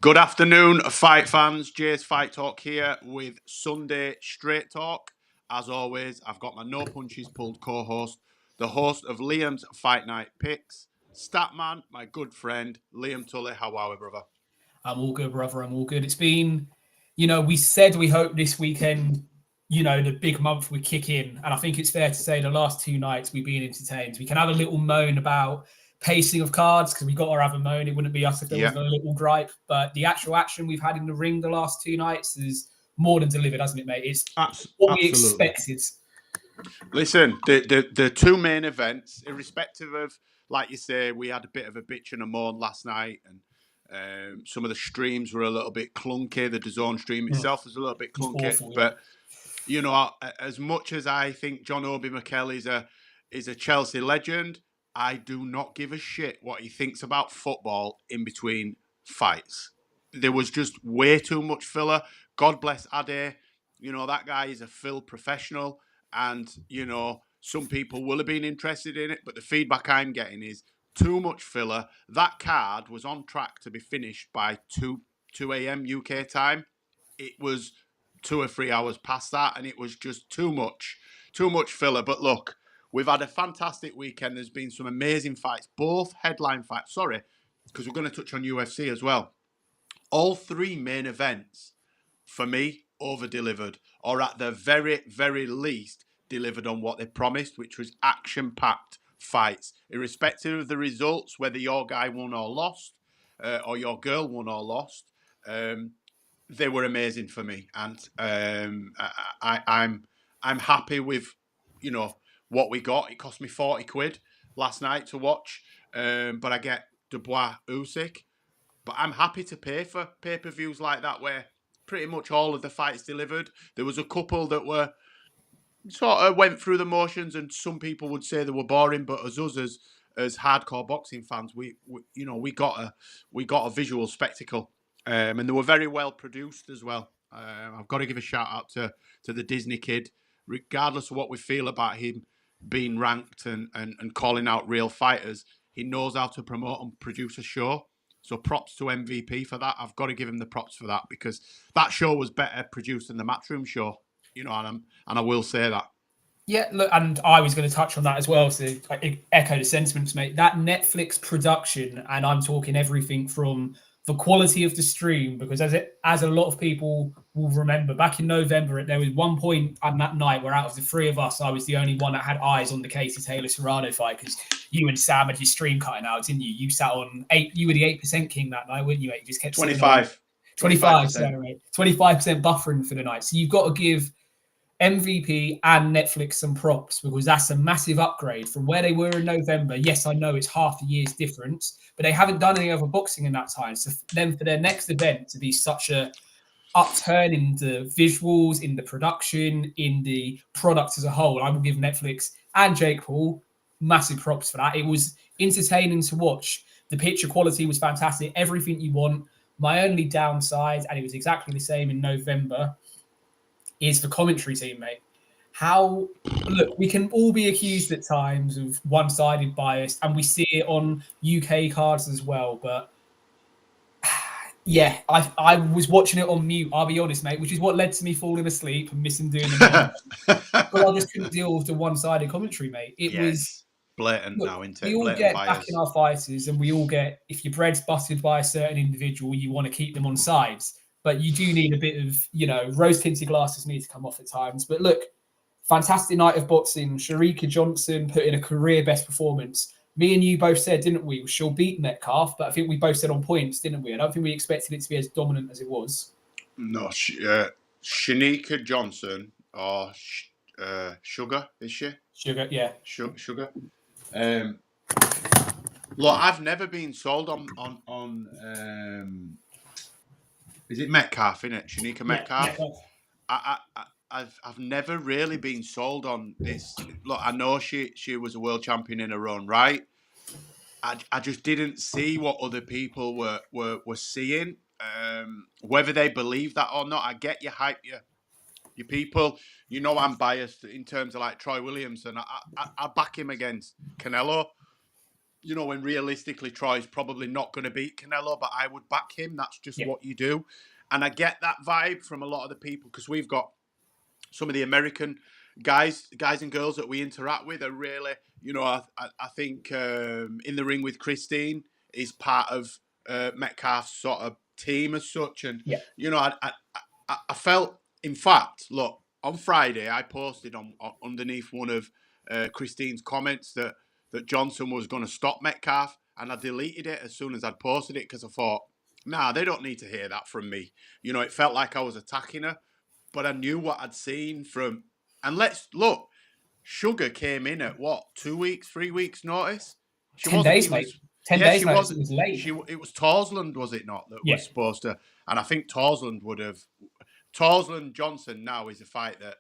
Good afternoon, fight fans. Jay's Fight Talk here with Sunday Straight Talk. As always, I've got my No Punches Pulled co-host, the host of Liam's Fight Night Picks, Statman, my good friend, Liam Tully. How are we, brother? I'm all good, brother. I'm all good. It's been, we said we hope this weekend, the big month would kick in. And I think it's fair to say the last two nights we've been entertained. We can have a little moan about pacing of cards because we got to have a moan. It wouldn't be us if there Yeah, wasn't a little gripe. But the actual action we've had in the ring the last two nights is more than delivered, hasn't it, mate? It's what we absolutely. expected. Listen, the two main events, irrespective of, like you say, we had a bit of a bitch and a moan last night, and some of the streams were a little bit clunky. The DAZN stream itself was a little bit It's clunky, awful, yeah. but as much as I think John Obi Mikel is a Chelsea legend, I do not give a shit what he thinks about football in between fights. There was just way too much filler. God bless Ade. That guy is a Phil professional, and some people will have been interested in it, but the feedback I'm getting is too much filler. That card was on track to be finished by 2 a.m. UK time. It was 2 or 3 hours past that, and it was just too much filler. But look, we've had a fantastic weekend. There's been some amazing fights, both headline fights. Sorry, because we're going to touch on UFC as well. All three main events, for me, over delivered, or at the very, very least, delivered on what they promised, which was action packed fights, irrespective of the results, whether your guy won or lost, or your girl won or lost. They were amazing for me, and I'm happy with what we got. It cost me 40 quid last night to watch, but I get Dubois Usyk. But I'm happy to pay for pay-per-views like that where pretty much all of the fights delivered. There was a couple that were sort of went through the motions, and some people would say they were boring. But as hardcore boxing fans, we got a visual spectacle, and they were very well produced as well. I've got to give a shout out to the Disney kid, regardless of what we feel about him being ranked and calling out real fighters. He knows how to promote and produce a show. So props to MVP for that. I've got to give him the props for that because that show was better produced than the Matchroom show. And I will say that. Yeah, look, and I was going to touch on that as well. So I echo the sentiments, mate. That Netflix production, and I'm talking everything from the quality of the stream, because as a lot of people will remember, back in November, there was one point on that night where out of the three of us, I was the only one that had eyes on the Casey Taylor Serrano fight because you and Sam had your stream cutting out, didn't you? You sat on 8. You were the 8% king that night, weren't you? Mate? You just kept 25. 25%. Sorry, mate. 25% buffering for the night. So you've got to give MVP and Netflix some props because that's a massive upgrade from where they were in November. Yes, I know it's half a year's difference, but they haven't done any other boxing in that time. So then for their next event to be such a upturn in the visuals, in the production, in the product as a whole, I will give Netflix and Jake Paul massive props for that. It was entertaining to watch. The picture quality was fantastic. Everything you want. My only downside, and it was exactly the same in November, is the commentary team, mate. Look, we can all be accused at times of one-sided bias, and we see it on UK cards as well. But yeah, I was watching it on mute, I'll be honest, mate, which is what led to me falling asleep and missing doing the main. But I just couldn't deal with the one-sided commentary, mate. It was blatant look, now, isn't we it? all Blatant get back bias. in our fighters, and we all get, if your bread's busted by a certain individual, you want to keep them on sides. But you do need a bit of, rose-tinted glasses need to come off at times. But look, fantastic night of boxing. Sharika Johnson put in a career-best performance. Me and you both said, didn't we? She'll beat Metcalf, but I think we both said on points, didn't we? I don't think we expected it to be as dominant as it was. No, Shanika Johnson or Sugar, is she? Sugar, yeah. Sugar. Look, I've never been sold on is it Metcalf, innit? Shanika Metcalf? Yeah. I've never really been sold on this. Look, I know she was a world champion in her own right. I just didn't see what other people were seeing. Whether they believe that or not, I get you hype your people. I'm biased in terms of like Troy Williamson. I back him against Canelo. you know, when realistically Troy's probably not going to beat Canelo, but I would back him. That's just what you do. And I get that vibe from a lot of the people because we've got some of the American guys and girls that we interact with are really, you know, I think in the ring with Christine is part of Metcalf's sort of team as such. And, you know, I felt, in fact, look, on Friday, I posted on underneath one of Christine's comments that Johnson was going to stop Metcalf, and I deleted it as soon as I'd posted it because I thought, nah, they don't need to hear that from me. You know, it felt like I was attacking her, but I knew what I'd seen from. And let's look, Sugar came in at what, 2 weeks, 3 weeks notice? 10 days, mate. 10 days notice. It was late. It was Torsland, was it not, that was supposed to? And I think Torsland would have. Torsland Johnson now is a fight that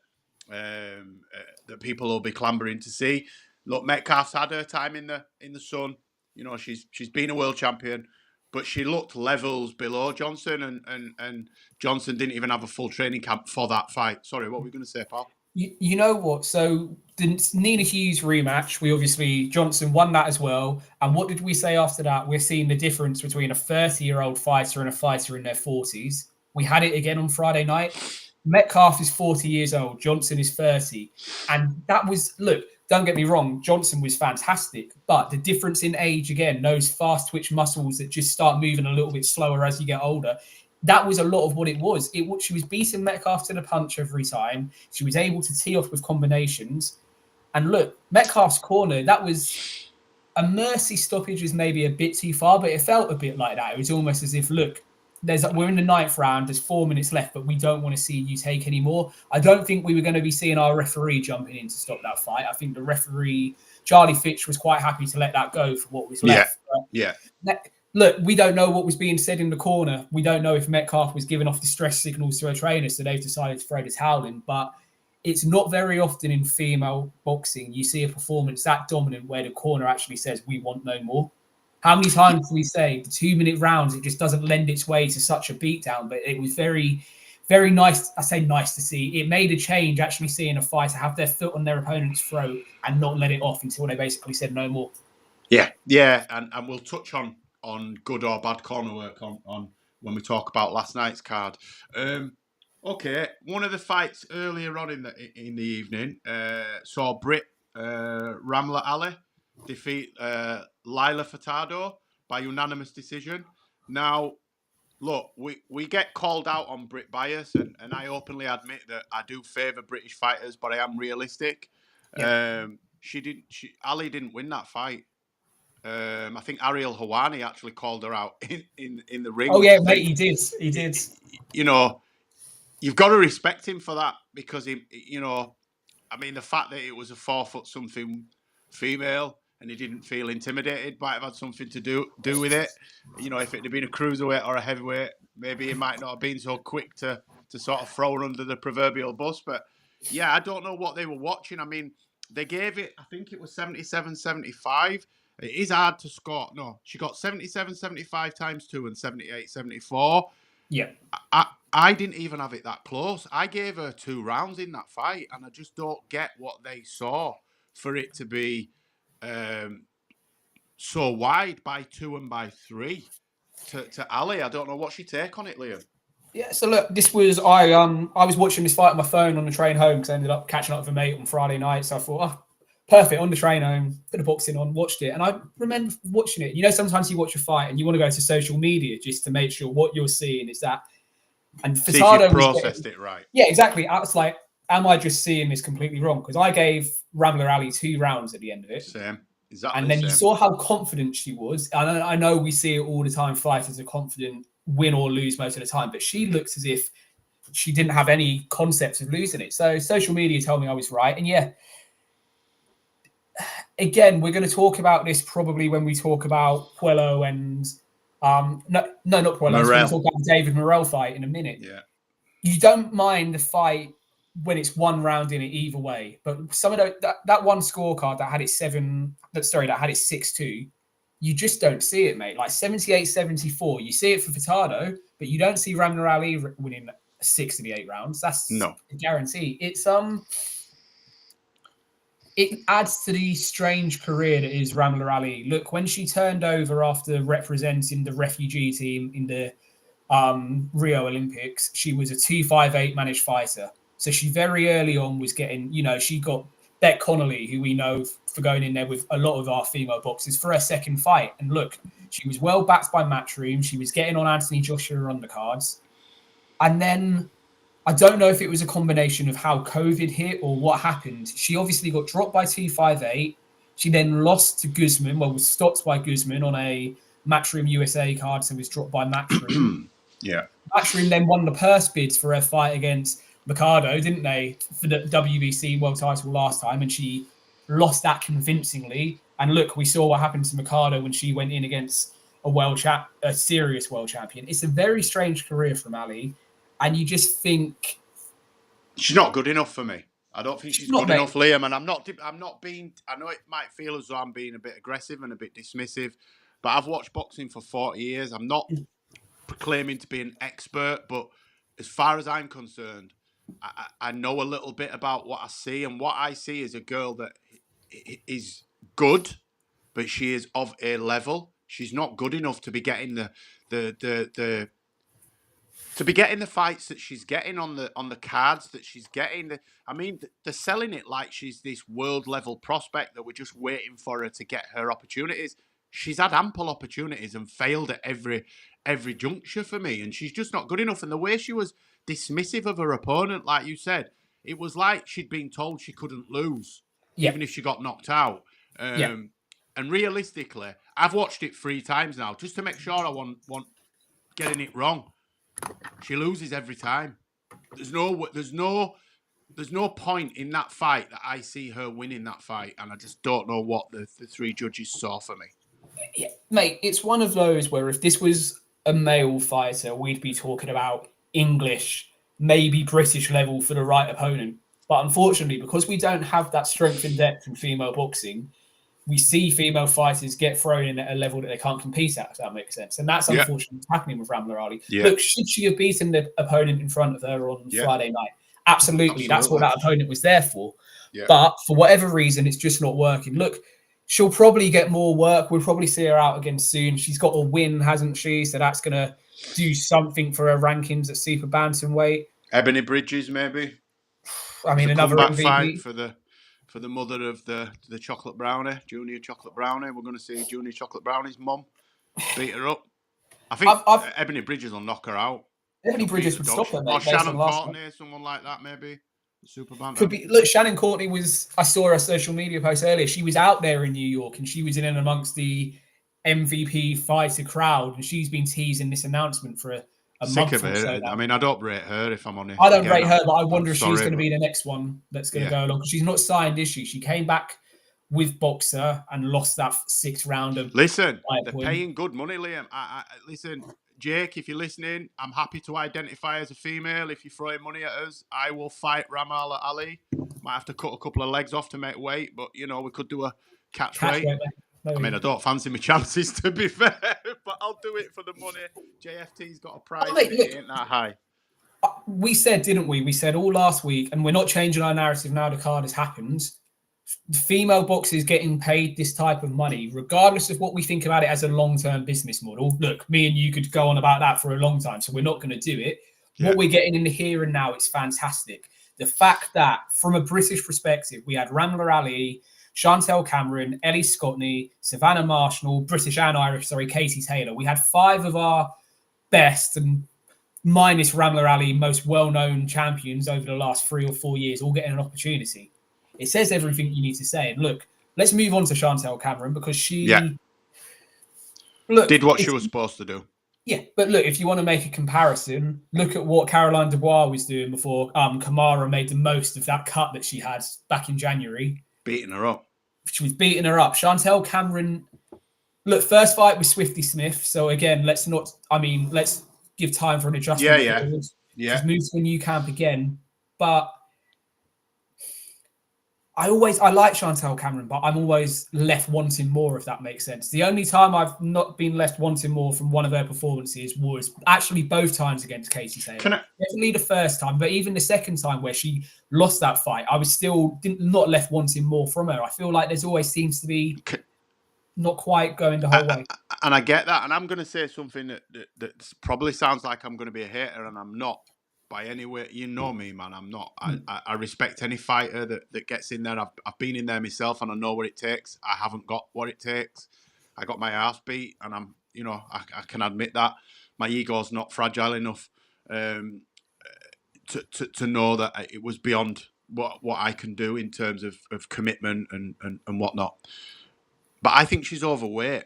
that people will be clambering to see. Look, Metcalf's had her time in the sun. You know, she's been a world champion, but she looked levels below Johnson, and Johnson didn't even have a full training camp for that fight. Sorry, what were we going to say, Paul? You know what? So the Nina Hughes rematch, Johnson won that as well. And what did we say after that? We're seeing the difference between a 30-year-old fighter and a fighter in their 40s. We had it again on Friday night. Metcalf is 40 years old. Johnson is 30. And that was, look, don't get me wrong, Johnson was fantastic. But the difference in age, again, those fast twitch muscles that just start moving a little bit slower as you get older, that was a lot of what it was. She was beating Metcalf to the punch every time. She was able to tee off with combinations. And look, Metcalf's corner, that was a mercy stoppage is maybe a bit too far, but it felt a bit like that. It was almost as if, look, we're in the 9th round, there's 4 minutes left, but we don't want to see you take any more. I don't think we were going to be seeing our referee jumping in to stop that fight. I think the referee, Charlie Fitch, was quite happy to let that go for what was left. Look, we don't know what was being said in the corner. We don't know if Metcalf was giving off distress signals to a trainer, so they've decided to throw the towel in. But it's not very often in female boxing you see a performance that dominant where the corner actually says, we want no more. How many times do we say the 2-minute rounds, it just doesn't lend its way to such a beatdown? But it was very, very nice. I say nice to see. It made a change actually seeing a fighter have their foot on their opponent's throat and not let it off until they basically said no more. Yeah. And we'll touch on good or bad corner work on when we talk about last night's card. Okay, one of the fights earlier on in the evening saw Britt Ramla Ali defeat Lila Furtado by unanimous decision. Now, look, we get called out on Brit bias, and I openly admit that I do favour British fighters, but I am realistic. Ali didn't win that fight. I think Ariel Hawani actually called her out in the ring. Oh yeah, mate, he did. You know, you've got to respect him for that because he, you know, I mean, the fact that it was a 4-foot-something female and he didn't feel intimidated might have had something to do with it. You know, if it had been a cruiserweight or a heavyweight, maybe he might not have been so quick to sort of throw her under the proverbial bus. But yeah, I don't know what they were watching. I mean, they gave it, I think it was 77-75. It is hard to score. No, she got 77-75 times 2 and 78-74. Yeah. I didn't even have it that close. I gave her 2 rounds in that fight, and I just don't get what they saw for it to be so wide by 2 and by 3 to Ali. I don't know what's your take on it, Liam. Yeah, so look, this was I was watching this fight on my phone on the train home because I ended up catching up with a mate on Friday night. So I thought, perfect, on the train home, put the boxing on, watched it. And I remember watching it. You know, sometimes you watch a fight and you want to go to social media just to make sure what you're seeing is that. And Furtado processed it right. Yeah, exactly. I was like, am I just seeing this completely wrong? Because I gave Ramla Ali 2 rounds at the end of it. Same. Exactly. And then you saw how confident she was. And I know we see it all the time. Fighters are confident, win or lose most of the time. But she looks as if she didn't have any concept of losing it. So social media told me I was right. And yeah, again, we're going to talk about this probably when we talk about Puello and not Puello. We're going to talk about the David Morrell fight in a minute. Yeah, you don't mind the fight when it's 1 round in it either way, but some of that one scorecard that had it 6-2, you just don't see it, mate. Like 78-74, you see it for Furtado, but you don't see Ramla Ali winning 6 of the 8 rounds. That's a guarantee. it adds to the strange career that is Ramla Ali. Look, when she turned over after representing the refugee team in the Rio Olympics, she was a 258 managed fighter. So she very early on was getting, she got Beck Connolly, who we know for going in there with a lot of our female boxers for her second fight. And look, she was well backed by Matchroom. She was getting on Anthony Joshua undercards. And then I don't know if it was a combination of how COVID hit or what happened. She obviously got dropped by 258. She then lost to Guzman, was stopped by Guzman on a Matchroom USA card, so was dropped by Matchroom. Yeah. Matchroom then won the purse bids for her fight against Mercado, didn't they, for the WBC world title last time, and she lost that convincingly. And look, we saw what happened to Mercado when she went in against a serious world champion. It's a very strange career from Ali, and you just think she's not good enough for me. I don't think she's good enough, Liam. And I'm not being. I know it might feel as though I'm being a bit aggressive and a bit dismissive, but I've watched boxing for 40 years. I'm not proclaiming to be an expert, but as far as I'm concerned, I know a little bit about what I see, and what I see is a girl that is good, but she is of a level. She's not good enough to be getting the fights that she's getting on the cards that she's getting. They're selling it like she's this world level prospect that we're just waiting for her to get her opportunities. She's had ample opportunities and failed at every juncture for me, and she's just not good enough. And the way she was dismissive of her opponent, like you said, it was like she'd been told she couldn't lose, even if she got knocked out. And realistically, I've watched it 3 times now just to make sure I want getting it wrong. She loses every time. There's no point in that fight that I see her winning that fight, and I just don't know what the 3 judges saw for me. Yeah, mate, it's one of those where if this was a male fighter, we'd be talking about English, maybe British level for the right opponent. But unfortunately, because we don't have that strength and depth in female boxing, we see female fighters get thrown in at a level that they can't compete at, if that makes sense. And that's unfortunately what's happening with Ramla Ali. Yeah. Look, should she have beaten the opponent in front of her on Friday night? Absolutely. That's what that opponent was there for. Yeah. But for whatever reason, it's just not working. Look, she'll probably get more work. We'll probably see her out again soon. She's got a win, hasn't she? So that's going to do something for her rankings at super bantamweight. Ebony Bridges, maybe. I mean, another MVP fight for the mother of the chocolate brownie, Junior Chocolate Brownie. We're going to see Junior Chocolate Brownie's mum beat her up. I think Ebony Bridges will knock her out. Ebony Bridges would stop her, mate. Or Shannon Courtney, someone like that, maybe. Super bantam. Could be. Look, Shannon Courtney I saw her social media post earlier. She was out there in New York, and she was in and amongst the MVP fighter crowd, and she's been teasing this announcement for a month or so now. I mean, I don't rate her, if I'm honest. I don't rate her, but I wonder if she's going to be the next one that's going to go along. She's not signed, is she? She came back with Boxer and lost that 6th round. Listen, they're paying good money, Liam. Listen, Jake, if you're listening, I'm happy to identify as a female. If you're throwing money at us, I will fight Ramla Ali. Might have to cut a couple of legs off to make weight, but, we could do a catch weight. I mean, I don't fancy my chances, to be fair, but I'll do it for the money. JFT's got a price, it ain't that high. We said, didn't we? We said all last week, and we're not changing our narrative now the card has happened. Female boxers getting paid this type of money, regardless of what we think about it as a long-term business model. Look, me and you could go on about that for a long time, so we're not going to do it. What we're getting in the here and now is fantastic. The fact that, from a British perspective, we had Ramla Ali, Chantel Cameron, Ellie Scottney, Savannah Marshall, British and Irish, Katie Taylor. We had 5 of our best, and minus Ramla Ali, most well-known champions over the last 3 or 4 years, all getting an opportunity. It says everything you need to say. And look, let's move on to Chantel Cameron, because she did what she was supposed to do. Yeah, but look, if you want to make a comparison, look at what Caroline Dubois was doing before Kamara made the most of that cut that she had back in January. Beating her up. She was beating her up. Chantel Cameron, look, first fight with Swifty Smith. So again, let's give time for an adjustment. Just move to a new camp again. But I like Chantel Cameron, but I'm always left wanting more, if that makes sense. The only time I've not been left wanting more from one of her performances was actually both times against Katie Taylor. Definitely the first time, but even the second time where she lost that fight, I was still not left wanting more from her. I feel like there's always seems to be not quite going the whole way. And I get that, and I'm going to say something that probably sounds like I'm going to be a hater, and I'm not. By any way, you know me, man. I'm not. I respect any fighter that gets in there. I've been in there myself, and I know what it takes. I haven't got what it takes. I got my ass beat, and I can admit that my ego's not fragile enough to know that it was beyond what I can do in terms of commitment and whatnot. But I think she's overweight.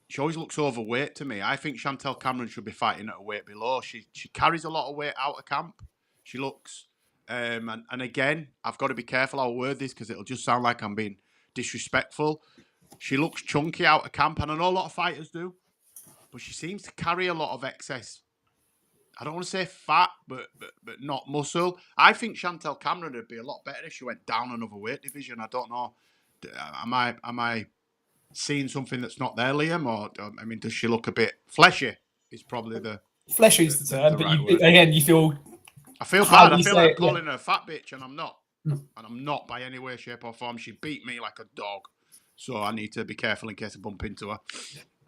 She always looks overweight to me. I think Chantel Cameron should be fighting at a weight below. She carries a lot of weight out of camp. She looks, and again, I've got to be careful how I word this because it'll just sound like I'm being disrespectful. She looks chunky out of camp, and I know a lot of fighters do, but she seems to carry a lot of excess. I don't want to say fat, but not muscle. I think Chantel Cameron would be a lot better if she went down another weight division. I don't know. Am I seeing something that's not there, Liam? Or I mean, does she look a bit fleshy? Is probably the fleshy is the term, but you feel. I feel bad. I feel like I'm calling her a fat bitch, and I'm not. And I'm not by any way, shape, or form. She beat me like a dog, so I need to be careful in case I bump into her.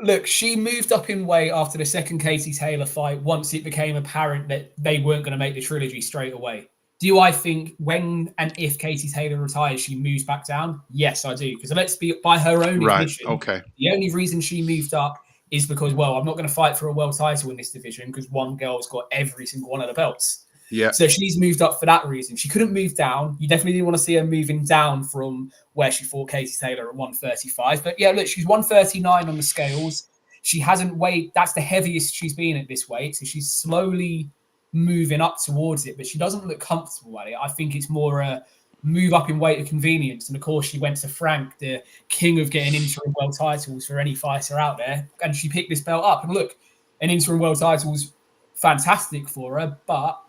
Look, she moved up in weight after the second Katie Taylor fight once it became apparent that they weren't going to make the trilogy straight away. Do I think when and if Katie Taylor retires, she moves back down? Yes, I do. Because let's be by her own admission, the only reason she moved up is because, well, I'm not going to fight for a world title in this division because one girl's got every single one of the belts. Yeah. So she's moved up for that reason. She couldn't move down. You definitely didn't want to see her moving down from where she fought Katie Taylor at 135. But yeah, look, she's 139 on the scales. She hasn't weighed. That's the heaviest she's been at this weight. So she's slowly moving up towards it, but she doesn't look comfortable at it. I think it's more a move up in weight of convenience. And of course, she went to Frank, the king of getting interim world titles for any fighter out there, and she picked this belt up. And look, an interim world title was fantastic for her, but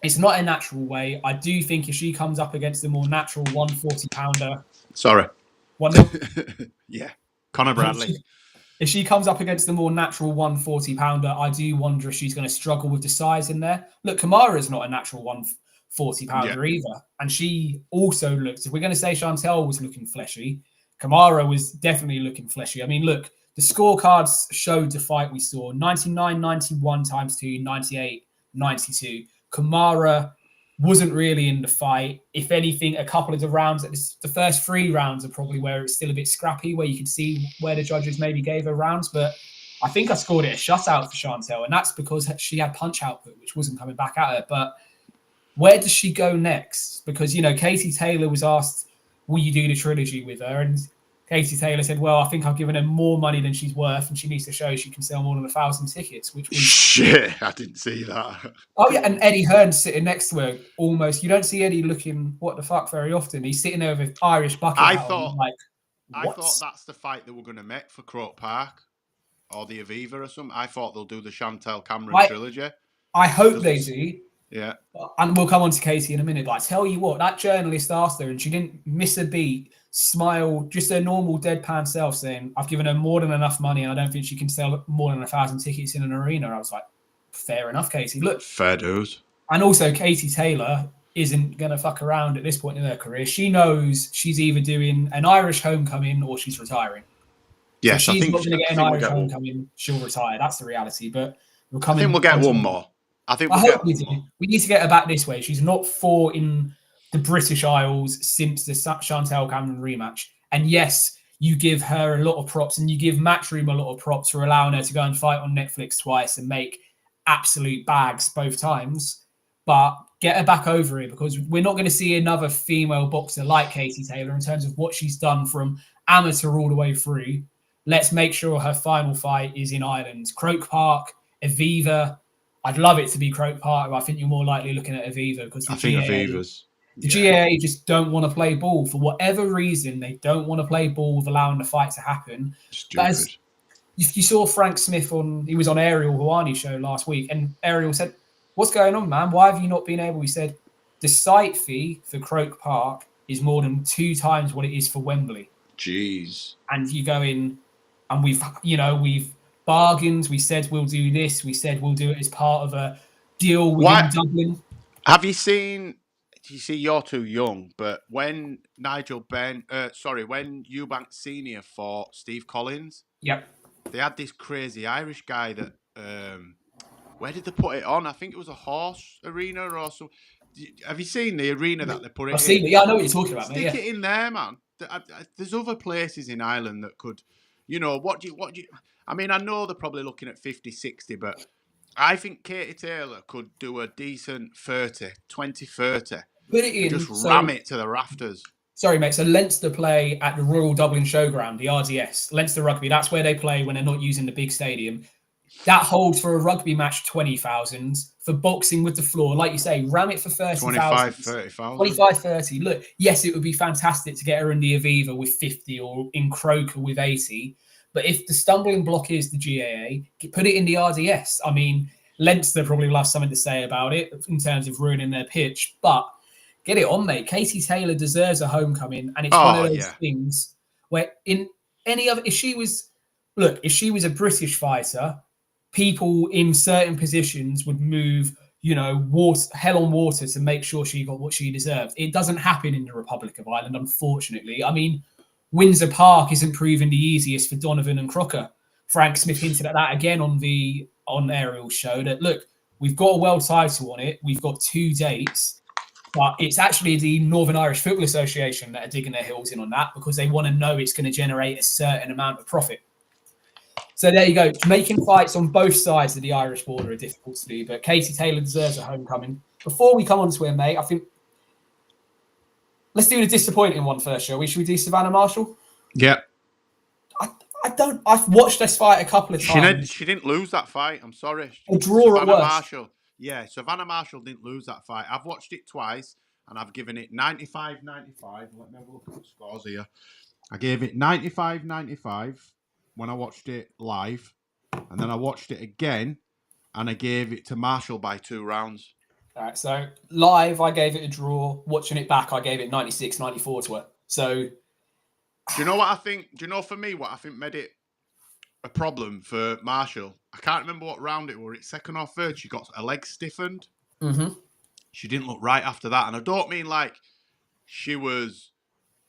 it's not a natural way. I do think if she comes up against the more natural 140-pounder... Sorry. Yeah. Conor Bradley. If she comes up against the more natural 140-pounder, I do wonder if she's going to struggle with the size in there. Look, Kamara's not a natural 140-pounder either. And she also looks... If we're going to say Chantel was looking fleshy, Kamara was definitely looking fleshy. I mean, look, the scorecards showed the fight we saw. 99-91 times 2, 98-92. Kamara wasn't really in the fight. If anything, a couple of the rounds, the first 3 rounds are probably where it's still a bit scrappy, where you can see where the judges maybe gave her rounds. But I think I scored it a shutout for Chantel, and that's because she had punch output, which wasn't coming back at her. But where does she go next? Because, Katie Taylor was asked, will you do the trilogy with her? And Katie Taylor said, well, I think I've given her more money than she's worth, and she needs to show she can sell more than 1,000 tickets, which was... Shit, I didn't see that. Oh, yeah, and Eddie Hearn's sitting next to her almost. You don't see Eddie looking, what the fuck, very often. He's sitting there with an Irish bucket. I thought that's the fight they were going to make for Croke Park or the Aviva or something. I thought they'll do the Chantel Cameron trilogy. I hope they do. Yeah. And we'll come on to Katie in a minute, but I tell you what, that journalist asked her and she didn't miss a beat, smile, just her normal deadpan self saying, I've given her more than enough money and I don't think she can sell more than 1,000 tickets in an arena. I was like, fair enough, Katie. Look. Fair dues. And also, Katie Taylor isn't going to fuck around at this point in her career. She knows she's either doing an Irish homecoming or she's retiring. Yes, so she's not going to get an Irish homecoming. She'll retire. That's the reality. But I think we'll get one more. I hope we do. We need to get her back this way. She's not fought in the British Isles since the Chantel Cameron rematch. And yes, you give her a lot of props and you give Matchroom a lot of props for allowing her to go and fight on Netflix twice and make absolute bags both times. But get her back over here because we're not going to see another female boxer like Katie Taylor in terms of what she's done from amateur all the way through. Let's make sure her final fight is in Ireland. Croke Park, Aviva. I'd love it to be Croke Park, but I think you're more likely looking at Aviva because Aviva's. The GAA just don't want to play ball. For whatever reason, they don't want to play ball with allowing the fight to happen. Stupid. As you saw Frank Smith he was on Ariel Hawani's show last week, and Ariel said, what's going on, man? Why have you not been able? He said, the site fee for Croke Park is more than 2 times what it is for Wembley. Jeez. And you go in, and we've bargained. We said we'll do this. We said we'll do it as part of a deal within Dublin. Have you seen? You see, you're too young, but when when Eubank Senior fought Steve Collins, Yep. they had this crazy Irish guy that. Where did they put it on? I think it was a horse arena or so. Have you seen the arena that they put it in? I've seen it. Yeah, I know what you're talking about. Stick it in there, man. There's other places in Ireland that could, what do you? I mean, I know they're probably looking at 50, 60, but I think Katie Taylor could do a decent 30, 20, 30. Put it in. Just ram it to the rafters. Sorry, mate. So Leinster play at the Royal Dublin Showground, the RDS. Leinster Rugby, that's where they play when they're not using the big stadium. That holds for a rugby match 20,000. For boxing with the floor, like you say, ram it for 30,000. 25, 30,000. 25, 30. Look, yes, it would be fantastic to get her in the Aviva with 50 or in Croker with 80. But if the stumbling block is the GAA, put it in the RDS. I mean, Leinster probably will have something to say about it in terms of ruining their pitch. But get it on, mate. Katie Taylor deserves a homecoming. And it's one of those things where in any other... If she was a British fighter... people in certain positions would move, hell on water to make sure she got what she deserved. It doesn't happen in the Republic of Ireland, unfortunately. I mean, Windsor Park isn't proving the easiest for Donovan and Crocker. Frank Smith hinted at that again on Ariel's show, that, look, we've got a world title on it. We've got 2 dates. But it's actually the Northern Irish Football Association that are digging their heels in on that because they want to know it's going to generate a certain amount of profit. So there you go. Making fights on both sides of the Irish border are difficult to do, but Katie Taylor deserves a homecoming. Before we come on to her, mate, I think let's do the disappointing one first, shall we? Should we do Savannah Marshall? Yeah. I've watched this fight a couple of times. She didn't lose that fight. I'm sorry. A draw at worst. Marshall. Yeah, Savannah Marshall didn't lose that fight. I've watched it twice, and I've given it 95-95. Let me have a look at the scores here. I gave it 95-95. When I watched it live, and then I watched it again, and I gave it to Marshall by 2 rounds. All right, so live, I gave it a draw. Watching it back, I gave it 96-94 to her. So, do you know what I think? Do you know for me what I think made it a problem for Marshall? I can't remember what round it was. It's second or third. She got her legs stiffened. Mm-hmm. She didn't look right after that, and I don't mean like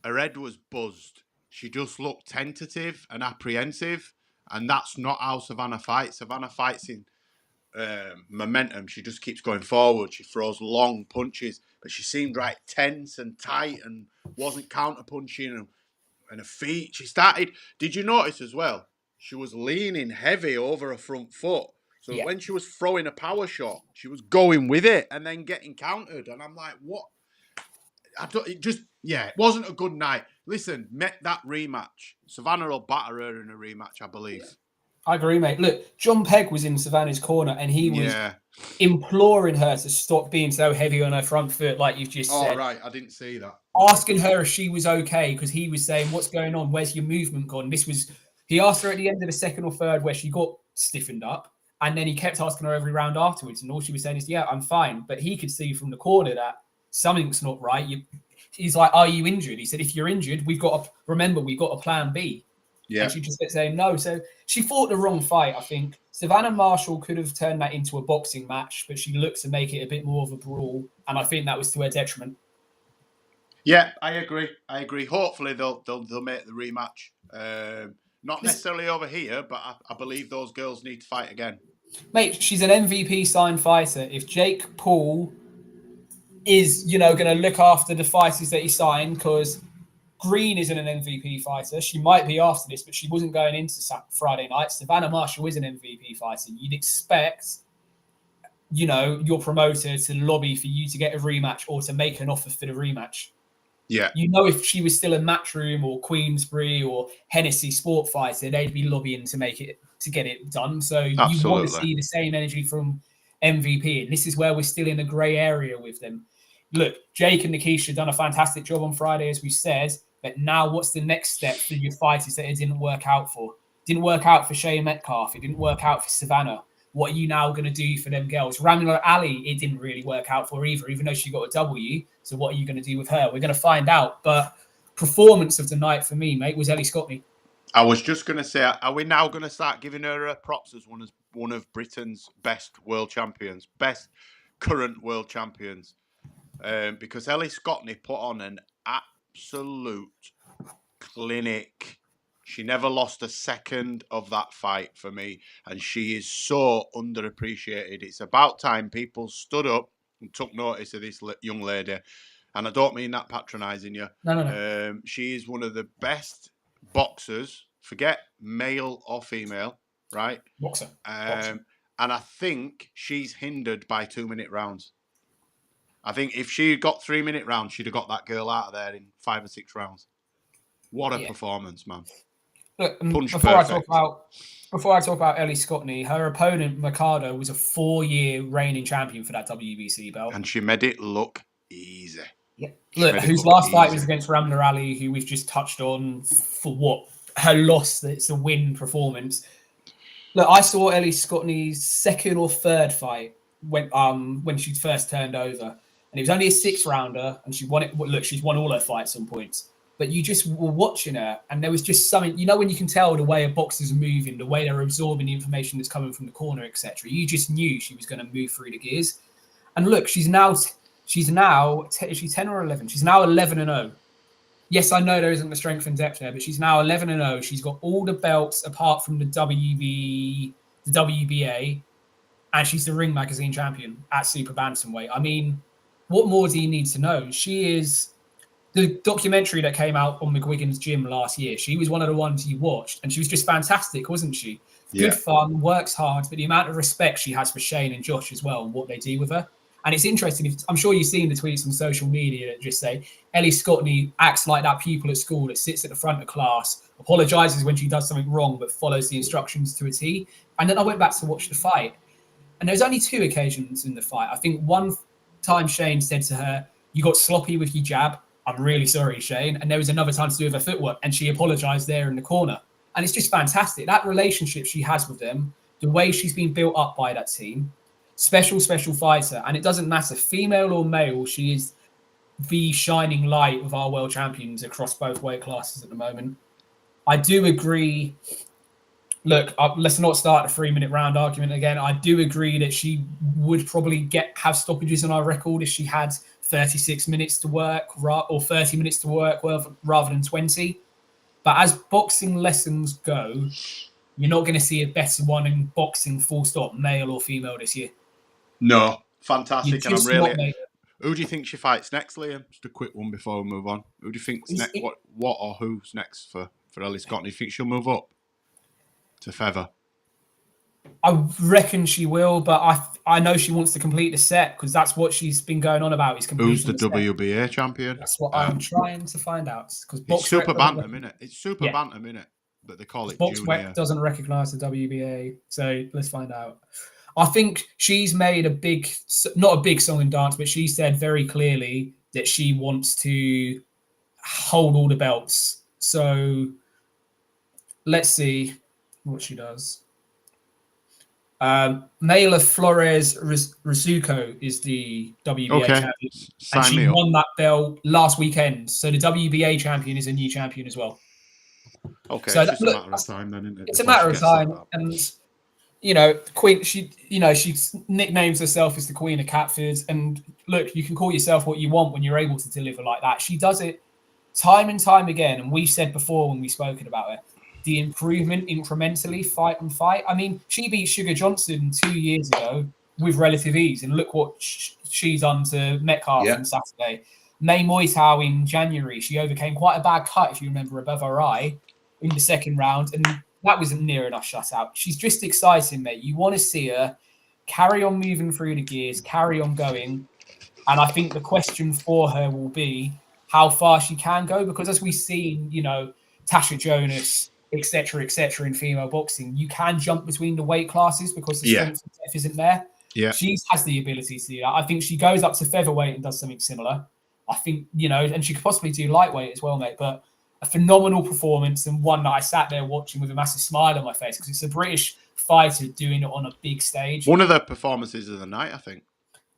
her head was buzzed. She just looked tentative and apprehensive, and that's not how Savannah fights. Savannah fights in momentum. She just keeps going forward. She throws long punches, but she seemed right tense and tight and wasn't counter-punching, and her feet. She started... Did you notice as well? She was leaning heavy over her front foot. So when she was throwing a power shot, she was going with it and then getting countered. And I'm like, what? It wasn't a good night. Listen, met that rematch. Savannah will batter her in a rematch, I believe. I agree, mate. Look, John Pegg was in Savannah's corner and he was imploring her to stop being so heavy on her front foot, like you've just said. Oh, right. I didn't see that. Asking her if she was okay because he was saying, what's going on? Where's your movement gone? He asked her at the end of the second or third where she got stiffened up. And then he kept asking her every round afterwards. And all she was saying is, yeah, I'm fine. But he could see from the corner that something's not right. He's like, are you injured? He said, if you're injured, we've got a plan B. Yeah. And she just kept saying no. So she fought the wrong fight, I think. Savannah Marshall could have turned that into a boxing match, but she looked to make it a bit more of a brawl. And I think that was to her detriment. Yeah, I agree. Hopefully they'll make the rematch. Not necessarily over here, but I believe those girls need to fight again. Mate, she's an MVP signed fighter. If Jake Paul is, going to look after the fighters that he signed, because Green isn't an MVP fighter. She might be after this, but she wasn't going into Friday night. Savannah Marshall is an MVP fighter. You'd expect, your promoter to lobby for you to get a rematch or to make an offer for the rematch. Yeah. If she was still in Matchroom or Queensbury or Hennessy Sport Fighter, they'd be lobbying to get it done. So Absolutely. You want to see the same energy from MVP. And this is where we're still in a grey area with them. Look, Jake and Nikisha done a fantastic job on Friday, as we said. But now what's the next step for your fighters that it didn't work out for? Didn't work out for Shea Metcalf. It didn't work out for Savannah. What are you now going to do for them girls? Ramila Ali, it didn't really work out for either, even though she got a W. So what are you going to do with her? We're going to find out. But performance of the night for me, mate, was Ellie Scottney. I was just going to say, are we now going to start giving her props as one of Britain's best world champions, best current world champions? Because Ellie Scottney put on an absolute clinic. She never lost a second of that fight for me, and she is so underappreciated. It's about time people stood up and took notice of this young lady, and I don't mean that patronising you. No. She is one of the best boxers, forget male or female, right? Boxer. And I think she's hindered by 2-minute rounds. I think if she got 3-minute rounds, she'd have got that girl out of there in 5 or 6 rounds. What a performance, man. Look, before I talk about Ellie Scottney, her opponent, Mercado, was a 4-year reigning champion for that WBC belt. And she made it look easy. Yeah. Look, whose last fight was against Ramla Ali, who we've just touched on for what? Her loss, it's a win performance. Look, I saw Ellie Scottney's second or third fight when she first turned over. And it was only a 6-rounder, and she won it. Look, she's won all her fights on points. But you just were watching her, and there was just something, when you can tell the way a boxer's moving, the way they're absorbing the information that's coming from the corner, etc. You just knew she was going to move through the gears. And look, she's 10 or 11? She's now 11-0. Yes, I know there isn't the strength and depth there, but she's now 11-0. She's got all the belts apart from the WBA, and she's the Ring Magazine champion at Super Bantamweight. I mean, what more do you need to know? She is the documentary that came out on McGuigan's gym last year. She was one of the ones you watched, and she was just fantastic, wasn't she? Yeah. Good fun, works hard, but the amount of respect she has for Shane and Josh as well, and what they do with her. And it's interesting. I'm sure you've seen the tweets on social media that just say Ellie Scottney acts like that pupil at school that sits at the front of class, apologizes when she does something wrong, but follows the instructions to a T. And then I went back to watch the fight, and there's only 2 occasions in the fight. I think one time Shane said to her, "You got sloppy with your jab. I'm really sorry, Shane." And there was another time to do with her footwork, and she apologized there in the corner. And it's just fantastic. That relationship she has with them, the way she's been built up by that team, special fighter. And it doesn't matter, female or male, she is the shining light of our world champions across both weight classes at the moment. I do agree. Look, let's not start a 3-minute round argument again. I do agree that she would probably have stoppages on our record if she had 36 minutes to work or 30 minutes to work rather than 20. But as boxing lessons go, you're not going to see a better one in boxing, full stop, male or female this year. No, fantastic. And I'm really... Who do you think she fights next, Liam? Just a quick one before we move on. Who do you think's next? What or who's next for Ellie Scottney? Do you think she'll move up to feather? I reckon she will, but I know she wants to complete the set because that's what she's been going on about. Who's the WBA champion? That's what I'm trying to find out. It's super bantam, isn't it? It's super bantam, isn't it? But they call it junior. Doesn't recognise the WBA, so let's find out. I think she's made not a big song and dance, but she said very clearly that she wants to hold all the belts. So let's see what she does. Mayla Flores Rizuko is the WBA champion. And she won that belt last weekend. So the WBA champion is a new champion as well. Okay, so it's just a matter of time then, isn't it? It's a matter of time. And, Queen, she nicknames herself as the Queen of Catford. And look, you can call yourself what you want when you're able to deliver like that. She does it time and time again. And we've said before when we've spoken about it, the improvement incrementally, fight on fight. I mean, she beat Sugar Johnson 2 years ago with relative ease. And look what she's done to Metcalf on Saturday. May Moitau in January, she overcame quite a bad cut, if you remember, above her eye in the second round. And that wasn't near enough shutout. She's just exciting, mate. You want to see her carry on moving through the gears, carry on going. And I think the question for her will be how far she can go. Because as we've seen, Tasha Jonas, et cetera, in female boxing, you can jump between the weight classes because the strength and depth isn't there. Yeah. She has the ability to do that. I think she goes up to featherweight and does something similar. I think, and she could possibly do lightweight as well, mate. But a phenomenal performance and one that I sat there watching with a massive smile on my face because it's a British fighter doing it on a big stage. One of the performances of the night, I think.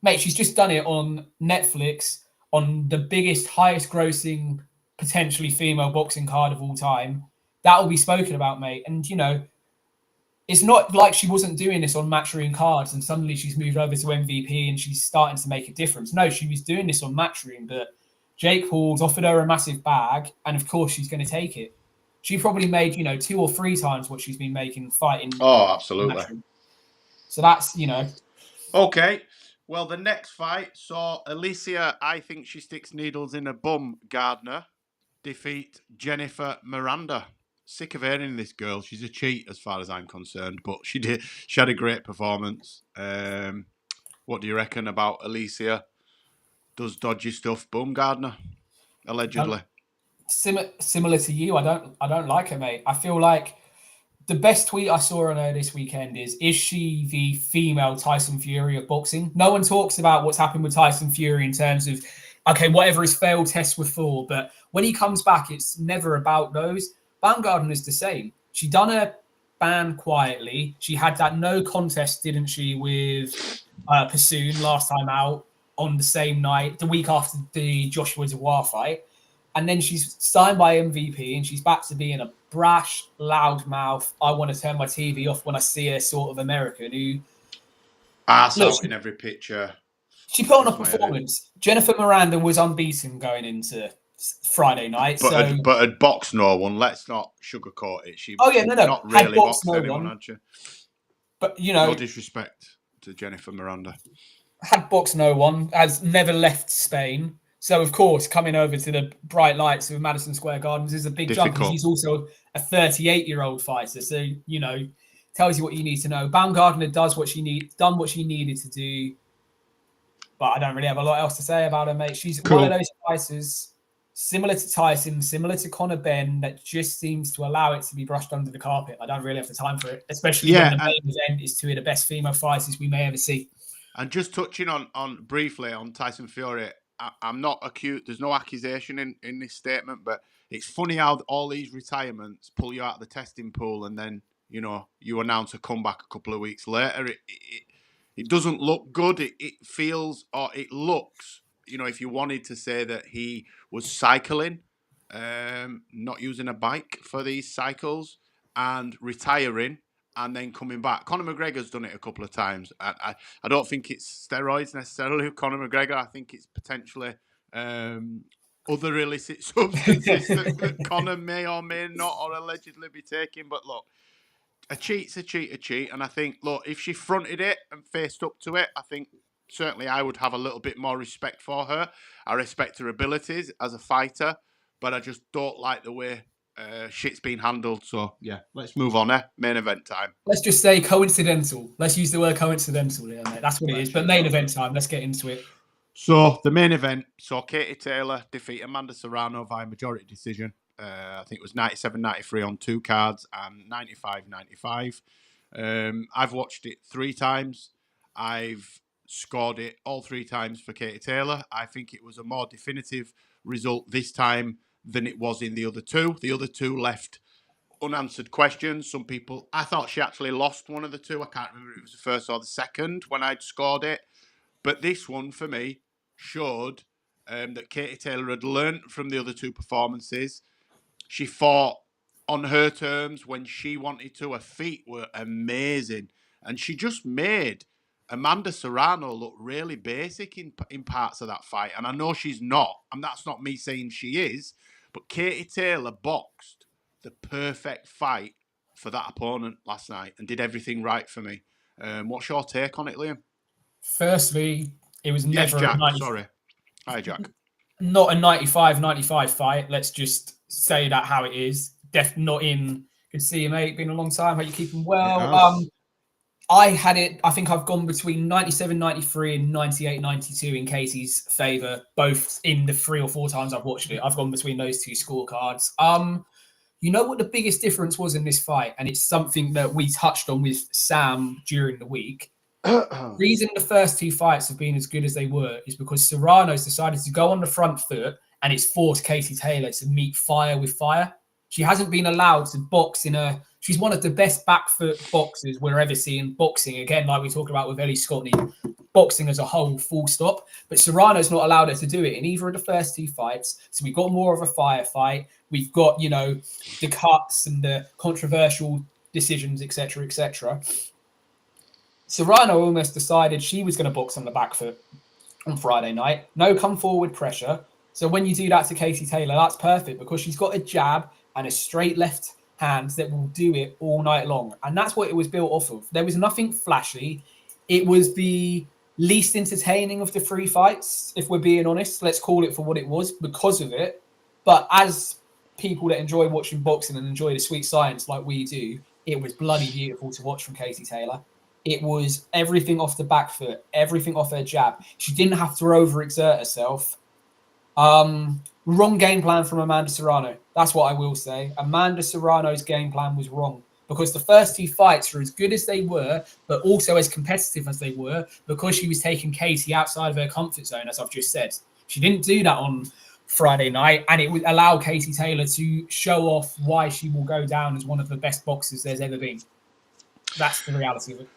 Mate, she's just done it on Netflix on the biggest, highest grossing, potentially female boxing card of all time. That will be spoken about, mate. And, you know, it's not like she wasn't doing this on Matchroom cards and suddenly she's moved over to MVP and she's starting to make a difference. No, she was doing this on Matchroom, but Jake Paul's offered her a massive bag, and of course she's going to take it. She probably made, you know, 2 or 3 times what she's been making fighting. Oh, absolutely. Matchroom. So that's, you know. Okay. Well, the next fight saw Alicia, I think she sticks needles in a bum, Gardner, defeat Jennifer Miranda. Sick of hearing this girl. She's a cheat as far as I'm concerned, but she had a great performance. What do you reckon about Alicia? Does dodgy stuff, boom, Gardner, allegedly. Similar to you, I don't like her, mate. I feel like the best tweet I saw on her this weekend is she the female Tyson Fury of boxing? No one talks about what's happened with Tyson Fury in terms of, okay, whatever his failed tests were for, but when he comes back, it's never about those. Baumgarten is the same. She done her ban quietly. She had that no contest, didn't she, with Pursoon last time out on the same night, the week after the Joshua Dubois fight. And then she's signed by MVP and she's back to being a brash, loudmouth, I want to turn my TV off when I see a sort of American who... Ass out in every picture. She put on a performance. Jennifer Miranda was unbeaten going into Friday night. But had boxed no one. Let's not sugarcoat it. She not really boxed anyone, had she? But, you know... No disrespect to Jennifer Miranda. Had boxed no one, has never left Spain. So, of course, coming over to the bright lights of Madison Square Gardens is a big jump. She's also a 38-year-old fighter. So, you know, tells you what you need to know. Baumgartner done what she needed to do. But I don't really have a lot else to say about her, mate. She's one of those fighters, similar to Tyson, similar to Conor Benn, that just seems to allow it to be brushed under the carpet. I don't really have the time for it, especially when the main event is 2 of the best female fighters we may ever see. And just touching on briefly on Tyson Fury, I'm not accused. There's no accusation in this statement, but it's funny how all these retirements pull you out of the testing pool, and then you know you announce a comeback a couple of weeks later. It doesn't look good. It feels, or it looks. You know, if you wanted to say that he was cycling, not using a bike for these cycles, and retiring, and then coming back. Conor McGregor's done it a couple of times. I don't think it's steroids necessarily with Conor McGregor. I think it's potentially other illicit substances that Conor may or may not or allegedly be taking. But look, a cheat's a cheat. And I think, look, if she fronted it and faced up to it, I think certainly I would have a little bit more respect for her. I respect her abilities as a fighter, but I just don't like the way shit's been handled. So, yeah, let's move on. Main event time. Let's just say coincidental. Let's use the word coincidental here, mate. That's what it is. But main event time. Let's get into it. So, the main event saw Katie Taylor defeat Amanda Serrano via majority decision. I think it was 97-93 on 2 cards and 95-95. I've watched it 3 times. I've scored it all 3 times for Katie Taylor. I think it was a more definitive result this time than it was in the other 2. The other 2 left unanswered questions. Some people, I thought she actually lost one of the 2. I can't remember if it was the first or the second when I'd scored it. But this one, for me, showed that Katie Taylor had learnt from the other 2 performances. She fought on her terms when she wanted to. Her feet were amazing. And she just made Amanda Serrano look really basic in parts of that fight. And I know she's not. And that's not me saying she is. But Katie Taylor boxed the perfect fight for that opponent last night and did everything right for me. What's your take on it, Liam? Firstly, it was never Jack. Sorry. Hi, Jack. Not a 95-95 fight. Let's just say that how it is. Not in. Good to see you, mate. Been a long time. How you keeping well? I had it. I think I've gone between 97-93 and 98-92 in Katie's favour, both in the 3 or 4 times I've watched it. I've gone between those 2 scorecards. You know what the biggest difference was in this fight, and it's something that we touched on with Sam during the week. The reason the first 2 fights have been as good as they were is because Serrano's decided to go on the front foot, and it's forced Katie Taylor to meet fire with fire. She hasn't been allowed to box in a. She's one of the best back foot boxers we're ever seeing boxing. Again, like we talked about with Ellie Scotney, boxing as a whole, full stop. But Serrano's not allowed her to do it in either of the first 2 fights. So we've got more of a firefight. We've got, the cuts and the controversial decisions, etc., etc. Serrano almost decided she was going to box on the back foot on Friday night. No come forward pressure. So when you do that to Katie Taylor, that's perfect because she's got a jab and a straight left hand that will do it all night long. And that's what it was built off of. There was nothing flashy. It was the least entertaining of the 3 fights, if we're being honest. Let's call it for what it was because of it. But as people that enjoy watching boxing and enjoy the sweet science like we do, it was bloody beautiful to watch from Katie Taylor. It was everything off the back foot, everything off her jab. She didn't have to overexert herself. Wrong game plan from Amanda Serrano. That's what I will say. Amanda Serrano's game plan was wrong because the first 2 fights were as good as they were, but also as competitive as they were because she was taking Katie outside of her comfort zone, as I've just said. She didn't do that on Friday night, and it would allow Katie Taylor to show off why she will go down as one of the best boxers there's ever been. That's the reality of it.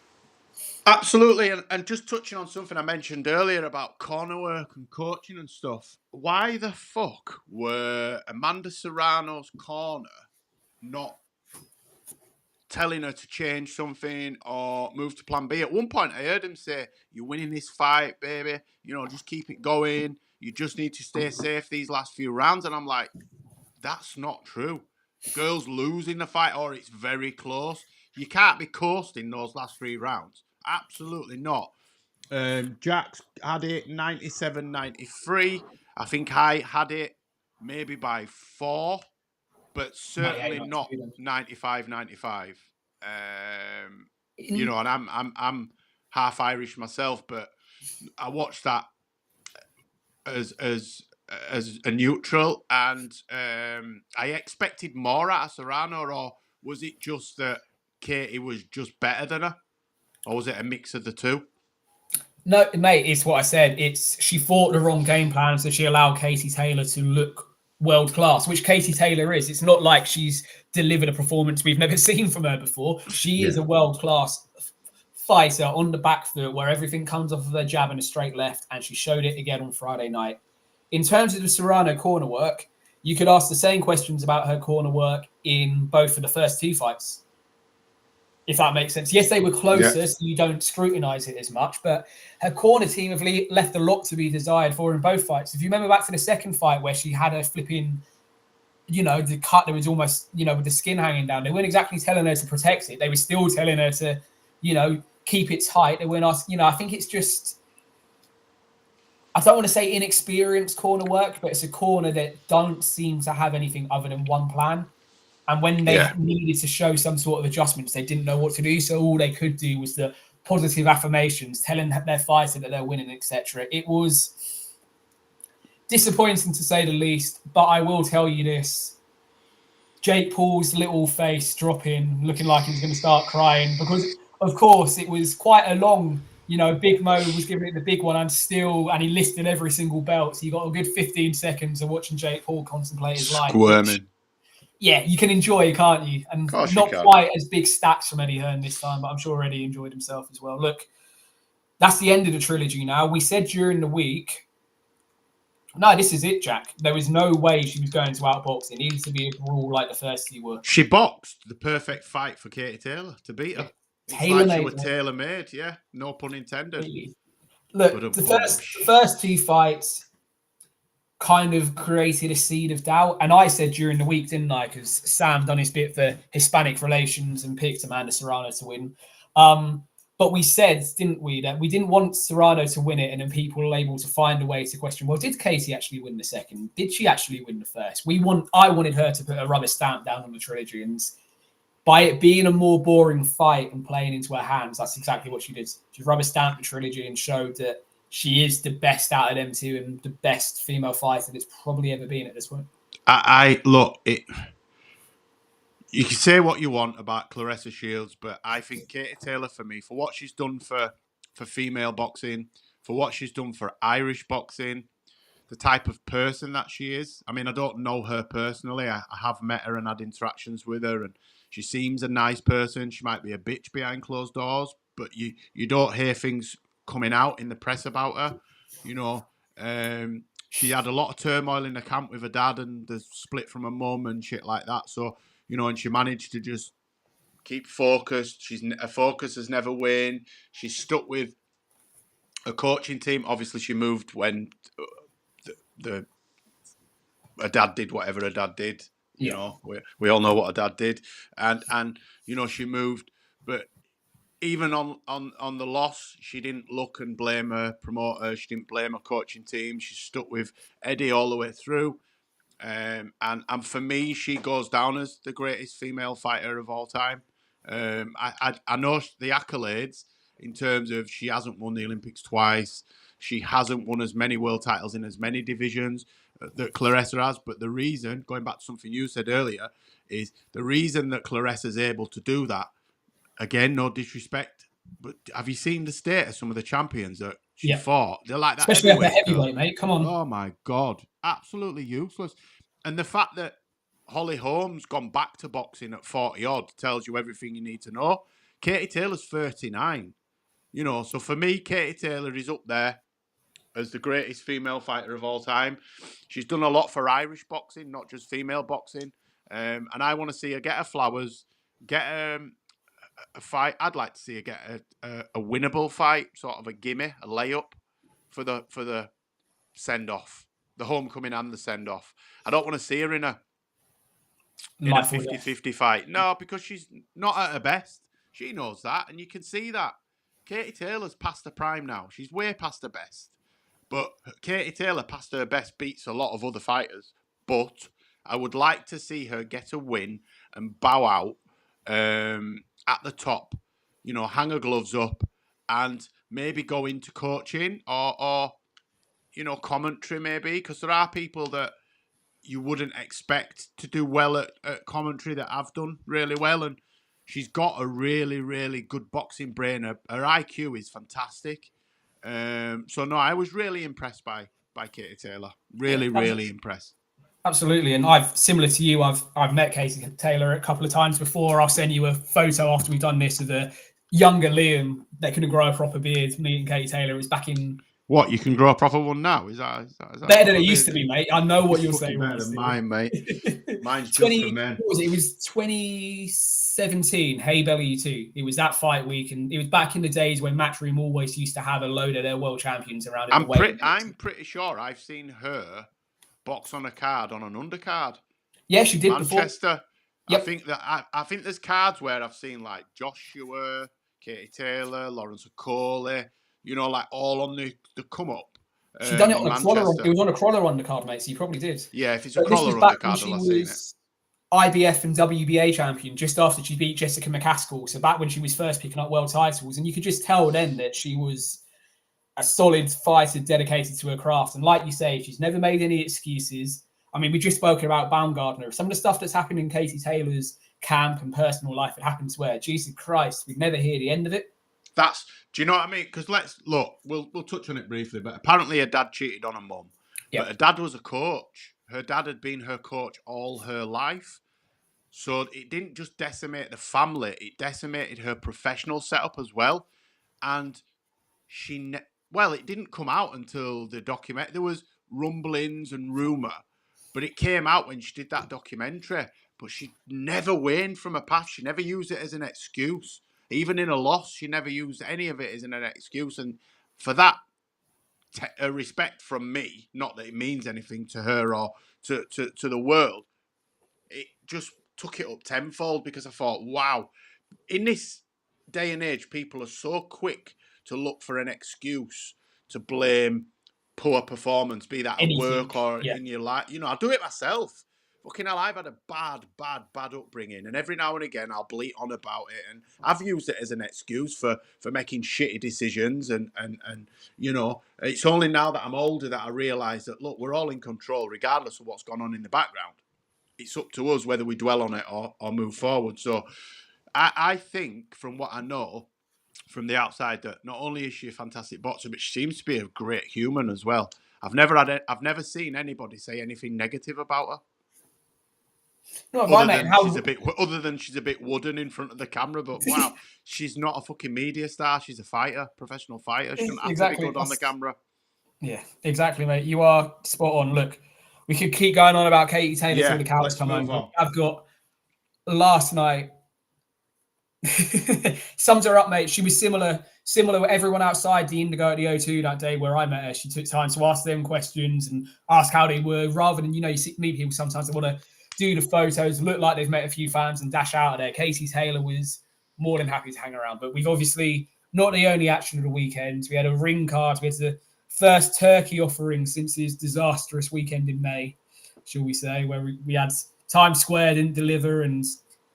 Absolutely, and just touching on something I mentioned earlier about corner work and coaching and stuff. Why the fuck were Amanda Serrano's corner not telling her to change something or move to plan B? At one point, I heard him say, "You're winning this fight, baby. Just keep it going. You just need to stay safe these last few rounds." And I'm like, that's not true. Girl's losing the fight or it's very close. You can't be coasting those last 3 rounds. Absolutely not. Jax had it 97-93. I think I had it maybe by 4, but certainly not 95-95. And I'm half Irish myself, but I watched that as a neutral, and I expected more out of Serrano, or was it just that Katie was just better than her, or was it a mix of the two? No, mate, it's what I said. It's she fought the wrong game plan, so she allowed Katie Taylor to look world class, which Katie Taylor is. It's not like she's delivered a performance we've never seen from her before. She is a world class fighter on the back foot where everything comes off of her jab and a straight left, and she showed it again on Friday night. In terms of the Serrano corner work, you could ask the same questions about her corner work in both of the first 2 fights, if that makes sense. Yes, they were closer, so you don't scrutinize it as much, but her corner team have left a lot to be desired for in both fights. If you remember back to the second fight where she had her flipping, the cut that was almost, with the skin hanging down, they weren't exactly telling her to protect it. They were still telling her to, keep it tight. They weren't asking, I think it's just, I don't want to say inexperienced corner work, but it's a corner that don't seem to have anything other than one plan. And when they needed to show some sort of adjustments, they didn't know what to do. So all they could do was the positive affirmations, telling their fighter that they're winning, etc. It was disappointing to say the least, but I will tell you this. Jake Paul's little face dropping, looking like he was going to start crying because, of course, it was quite a long, Big Mo was giving it the big one and he listed every single belt. So you got a good 15 seconds of watching Jake Paul contemplate his life. Squirming. Yeah, you can enjoy, can't you? And not quite as big stats from Eddie Hearn this time, but I'm sure Eddie enjoyed himself as well. Look, that's the end of the trilogy now. We said during the week, no, this is it, Jack. There was no way she was going to outbox. It needed to be a brawl like the first 2 were. She boxed the perfect fight for Katie Taylor to beat her. Tailor-made. She was tailor-made, yeah. No pun intended. Really. Look, the first 2 fights kind of created a seed of doubt. And I said during the week, didn't I? Because Sam done his bit for Hispanic relations and picked Amanda Serrano to win. But we said, didn't we, that we didn't want Serrano to win it, and then people were able to find a way to question, well, did Katie actually win the second? Did she actually win the first? I wanted her to put a rubber stamp down on the trilogy, and by it being a more boring fight and playing into her hands, that's exactly what she did. She rubber stamped the trilogy and showed that she is the best out of them 2 and the best female fighter that's probably ever been at this point. You can say what you want about Claressa Shields, but I think Katie Taylor, for me, for what she's done for female boxing, for what she's done for Irish boxing, the type of person that she is. I mean, I don't know her personally. I have met her and had interactions with her, and she seems a nice person. She might be a bitch behind closed doors, but you don't hear things coming out in the press about her. You know, she had a lot of turmoil in the camp with her dad and the split from her mum and shit like that. So, you know, and she managed to just keep focused. Her focus has never waned. She's stuck with a coaching team. Obviously, she moved when her dad did whatever her dad did. You know, we all know what her dad did, and you know she moved, but even on the loss, she didn't look and blame her promoter. She didn't blame her coaching team. She stuck with Eddie all the way through. And for me, she goes down as the greatest female fighter of all time. I know the accolades in terms of she hasn't won the Olympics twice. She hasn't won as many world titles in as many divisions that Claressa has. But the reason, going back to something you said earlier, is the reason that Claressa's able to do that. Again, no disrespect, but have you seen the state of some of the champions that she fought? They're like that, especially at the heavyweight, mate. Come on. Oh my God, absolutely useless. And the fact that Holly Holm's gone back to boxing at 40 odd tells you everything you need to know. Katie Taylor's 39. You know, so for me, Katie Taylor is up there as the greatest female fighter of all time. She's done a lot for Irish boxing, not just female boxing. And I want to see her get her flowers, get a fight. I'd like to see her get a winnable fight, sort of a gimme, a layup for the send off, the homecoming and the send off. I don't want to see her in a 50-50 fight. No, because she's not at her best. She knows that, and you can see that. Katie Taylor's past her prime now. She's way past her best. But Katie Taylor, past her best, beats a lot of other fighters. But I would like to see her get a win and bow out at the top. You know, hang her gloves up and maybe go into coaching or you know, commentary maybe. Because there are people that you wouldn't expect to do well at commentary that have done really well. And she's got a really, really good boxing brain. Her IQ is fantastic. So no, I was really impressed by Katie Taylor. Really impressed. Absolutely, and I've similar to you. I've met Katie Taylor a couple of times before. I'll send you a photo after we've done this of the younger Liam that couldn't grow a proper beard. Me and Katie Taylor. It was back in. What, you can grow a proper one now? Is that better than it used to be, mate? I know what you're saying. Better than mine, mate. Mine's just for men. It was 2017. Hey Belly 2. It was that fight week, and it was back in the days when Matchroom always used to have a load of their world champions around. I'm pretty sure I've seen her box on a card on an undercard. Yeah, she did Manchester. Yep. I think there's cards where I've seen like Joshua, Katie Taylor, Lawrence Okoli. You know, like all on the come up. She done it on a crawler. It was on a crawler undercard, mate. So you probably did. Yeah, if it's a crawler undercard, I'll seen it. IBF and WBA champion just after she beat Jessica McCaskill. So back when she was first picking up world titles, and you could just tell then that she was a solid fighter dedicated to her craft. And like you say, she's never made any excuses. I mean, we just spoke about Baumgartner. Some of the stuff that's happened in Katie Taylor's camp and personal life, it happened to her. Jesus Christ, we'd never hear the end of it. Do you know what I mean? Because we'll touch on it briefly, but apparently her dad cheated on her mum. Yep. But her dad was a coach. Her dad had been her coach all her life. So it didn't just decimate the family, it decimated her professional setup as well. And it didn't come out until the documentary. There was rumblings and rumour, but it came out when she did that documentary. But she never waned from her path. She never used it as an excuse. Even in a loss, she never used any of it as an excuse. And for that, a respect from me, not that it means anything to her or to the world, it just took it up tenfold because I thought, wow, in this day and age, people are so quick to look for an excuse to blame poor performance, be that at work or in your life. You know, I do it myself. Fucking hell, I've had a bad upbringing, and every now and again I'll bleat on about it, and I've used it as an excuse for making shitty decisions, and you know, it's only now that I'm older that I realise that, look, we're all in control regardless of what's gone on in the background. It's up to us whether we dwell on it or move forward. So I think, from what I know from the outside, that not only is she a fantastic boxer, but she seems to be a great human as well. I've never seen anybody say anything negative about her. No, right, mate. Other than she's a bit wooden in front of the camera, but wow, she's not a fucking media star. She's a fighter, professional fighter. She doesn't have to be good on the camera. Yeah, exactly, mate. You are spot on. Look, we could keep going on about Katie Taylor till the cows come home. But I've got last night. Sums her up, mate. She was similar with everyone outside the Indigo at the O2 that day where I met her. She took time to ask them questions and ask how they were, rather than, you see people sometimes that want to do the photos, look like they've met a few fans and dash out of there. Katie Taylor was more than happy to hang around. But we've obviously not the only action of the weekend. We had a ring card. We had the first turkey offering since his disastrous weekend in May, shall we say, where we had Times Square didn't deliver and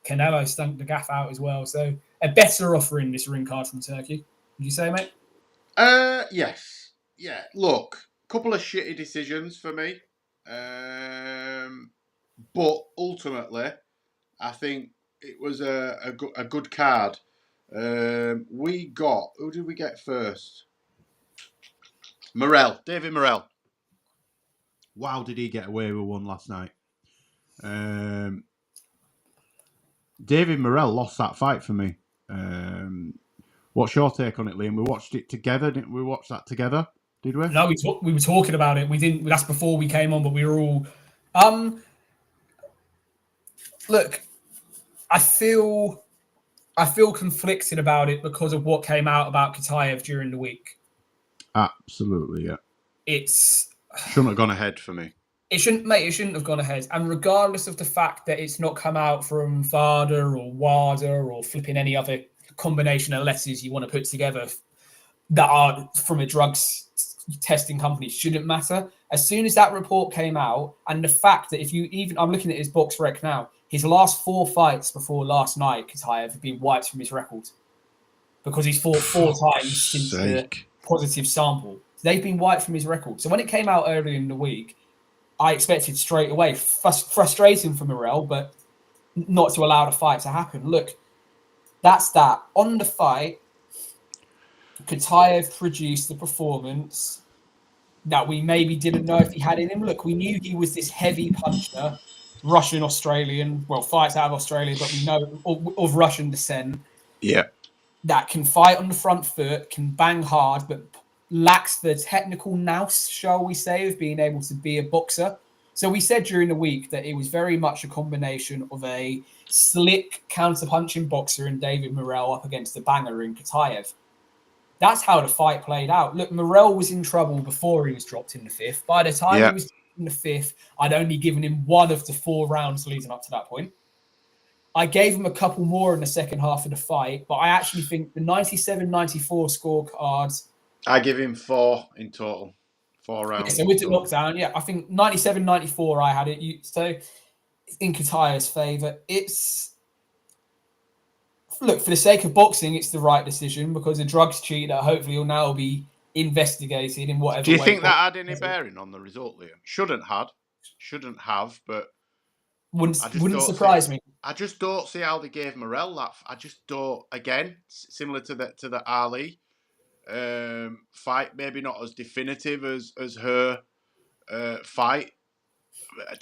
Canelo stunk the gaff out as well. So a better offering, this ring card from Turkey. Would you say, mate? Yes. Yeah. Look, couple of shitty decisions for me. But ultimately, I think it was a good card. We got... Who did we get first? David Morrell. Wow, did he get away with one last night? David Morrell lost that fight for me. What's your take on it, Liam? We watched it together, didn't we? Watch that together, did we? No, we were talking about it. We didn't. That's before we came on, but we were all. Look, I feel conflicted about it because of what came out about Kitaev during the week. Absolutely, yeah. Shouldn't have gone ahead for me. It shouldn't have gone ahead. And regardless of the fact that it's not come out from VADA or WADA or flipping any other combination of letters you want to put together that are from a drugs testing company, shouldn't matter. As soon as that report came out, and the fact that I'm looking at his box rec now, his last 4 fights before last night, Kitaev, have been wiped from his record because he's fought 4 times since the positive sample. They've been wiped from his record. So when it came out earlier in the week, I expected straight away, frustrating for Morrell, but not to allow the fight to happen. Look, that's that. On the fight, Kitaev produced the performance that we maybe didn't know if he had in him. Look, we knew he was this heavy puncher, Russian-Australian, fights out of Australia, but we know of Russian descent. Yeah. That can fight on the front foot, can bang hard, but lacks the technical nous, shall we say, of being able to be a boxer. So we said during the week that it was very much a combination of a slick counter-punching boxer in David Morrell up against a banger in Kitaev. That's how the fight played out. Look, Morrell was in trouble before he was dropped in the 5th. By the time he was in the 5th, I'd only given him 1 of the 4 rounds leading up to that point. I gave him a couple more in the second half of the fight, but I actually think the 97-94 scorecards... I give him 4 in total. 4 rounds. Yeah, so with the knockdown, I think 97-94 I had it. So in Kitaev's favour, look, for the sake of boxing, it's the right decision because a drugs cheat that hopefully will now be investigated in whatever way. Do you think that had any bearing on the result, Liam? Shouldn't have, but wouldn't surprise me. I just don't see how they gave Morrell that. I just don't. Again, similar to the Ali fight, maybe not as definitive as her fight.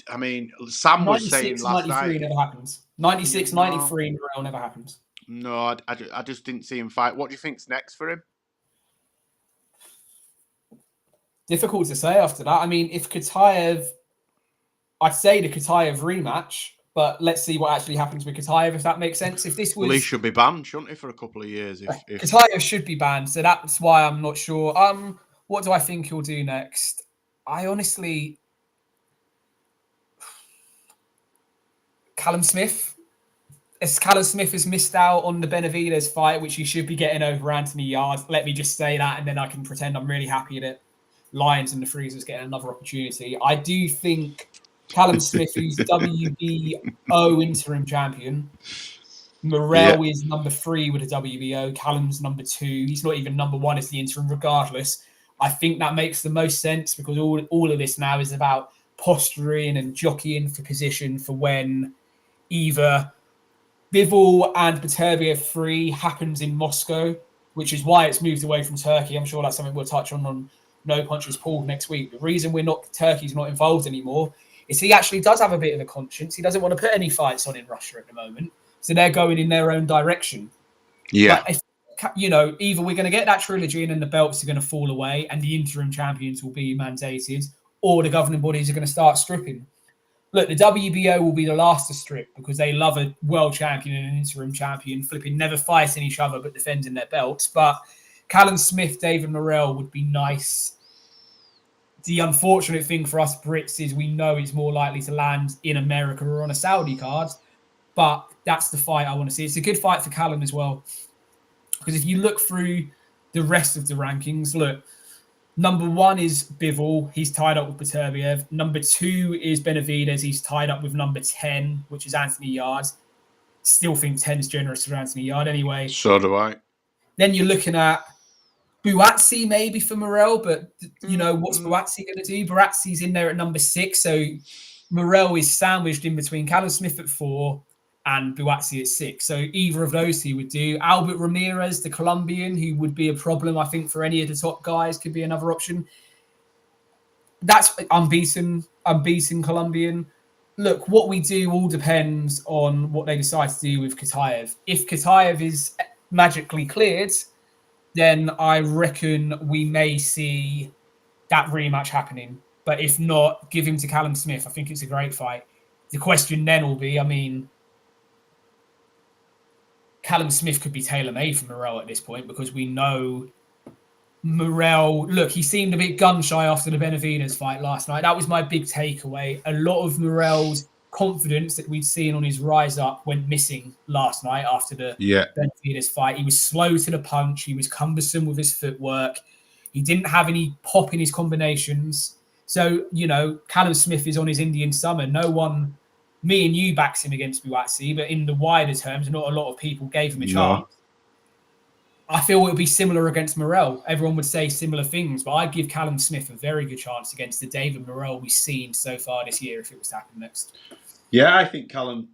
I mean, Sam was saying last night. 96-93 never happens. 96-93 Morrell never happens. No, I just didn't see him fight. What do you think's next for him? Difficult to say after that. I mean, if Kitaev... I'd say the Kitaev rematch, but let's see what actually happens with Kitaev, if that makes sense. If this was... Well, he should be banned, shouldn't he, for a couple of years? If... Kitaev should be banned, so that's why I'm not sure. What do I think he'll do next? I honestly... Callum Smith has missed out on the Benavidez fight, which he should be getting over Anthony Yarde. Let me just say that, and then I can pretend I'm really happy that Lions and the Freezers getting another opportunity. I do think Callum Smith, who's WBO interim champion, Morrell is number 3 with a WBO. Callum's number 2. He's not even number 1 as the interim, regardless. I think that makes the most sense because all of this now is about posturing and jockeying for position for when either Bivol and Beterbiev 3 happens in Moscow, which is why it's moved away from Turkey. I'm sure that's something we'll touch on no punches pulled next week. The reason Turkey's not involved anymore is he actually does have a bit of a conscience. He doesn't want to put any fights on in Russia at the moment. So they're going in their own direction. Yeah. But if, either we're going to get that trilogy and then the belts are going to fall away and the interim champions will be mandated, or the governing bodies are going to start stripping. Look, the WBO will be the last to strip because they love a world champion and an interim champion flipping never fighting each other but defending their belts. But Callum Smith, David Morrell would be nice. The unfortunate thing for us Brits is we know it's more likely to land in America or on a Saudi card, but that's the fight I want to see. It's a good fight for Callum as well. Because if you look through the rest of the rankings, look, number 1 is Bivol. He's tied up with Beterbiev. Number 2 is Benavidez. He's tied up with number 10, which is Anthony Yard. Still think 10 is generous for Anthony Yard anyway. So do I. Then you're looking at Buatsi maybe for Morrell, but, what's Buatsi going to do? Buatsi's in there at number 6, so Morrell is sandwiched in between Callum Smith at 4 and Buatsi at 6. So either of those two would do. Albert Ramirez, the Colombian, who would be a problem, I think, for any of the top guys, could be another option. That's unbeaten Colombian. Look, what we do all depends on what they decide to do with Kataev. If Kataev is magically cleared, then I reckon we may see that rematch happening. But if not, give him to Callum Smith. I think it's a great fight. The question then will be, Callum Smith could be tailor-made for Morrell at this point because we know Morrell, look, he seemed a bit gun-shy after the Benavidez fight last night. That was my big takeaway. A lot of Morrell's confidence that we'd seen on his rise up went missing last night after the Benavidez fight. He was slow to the punch. He was cumbersome with his footwork. He didn't have any pop in his combinations. So, Callum Smith is on his Indian summer. No one... Me and you backs him against Buatsi, but in the wider terms, not a lot of people gave him a chance. I feel it would be similar against Morrell. Everyone would say similar things, but I'd give Callum Smith a very good chance against the David Morrell we've seen so far this year if it was to happen next. Yeah, I think Callum's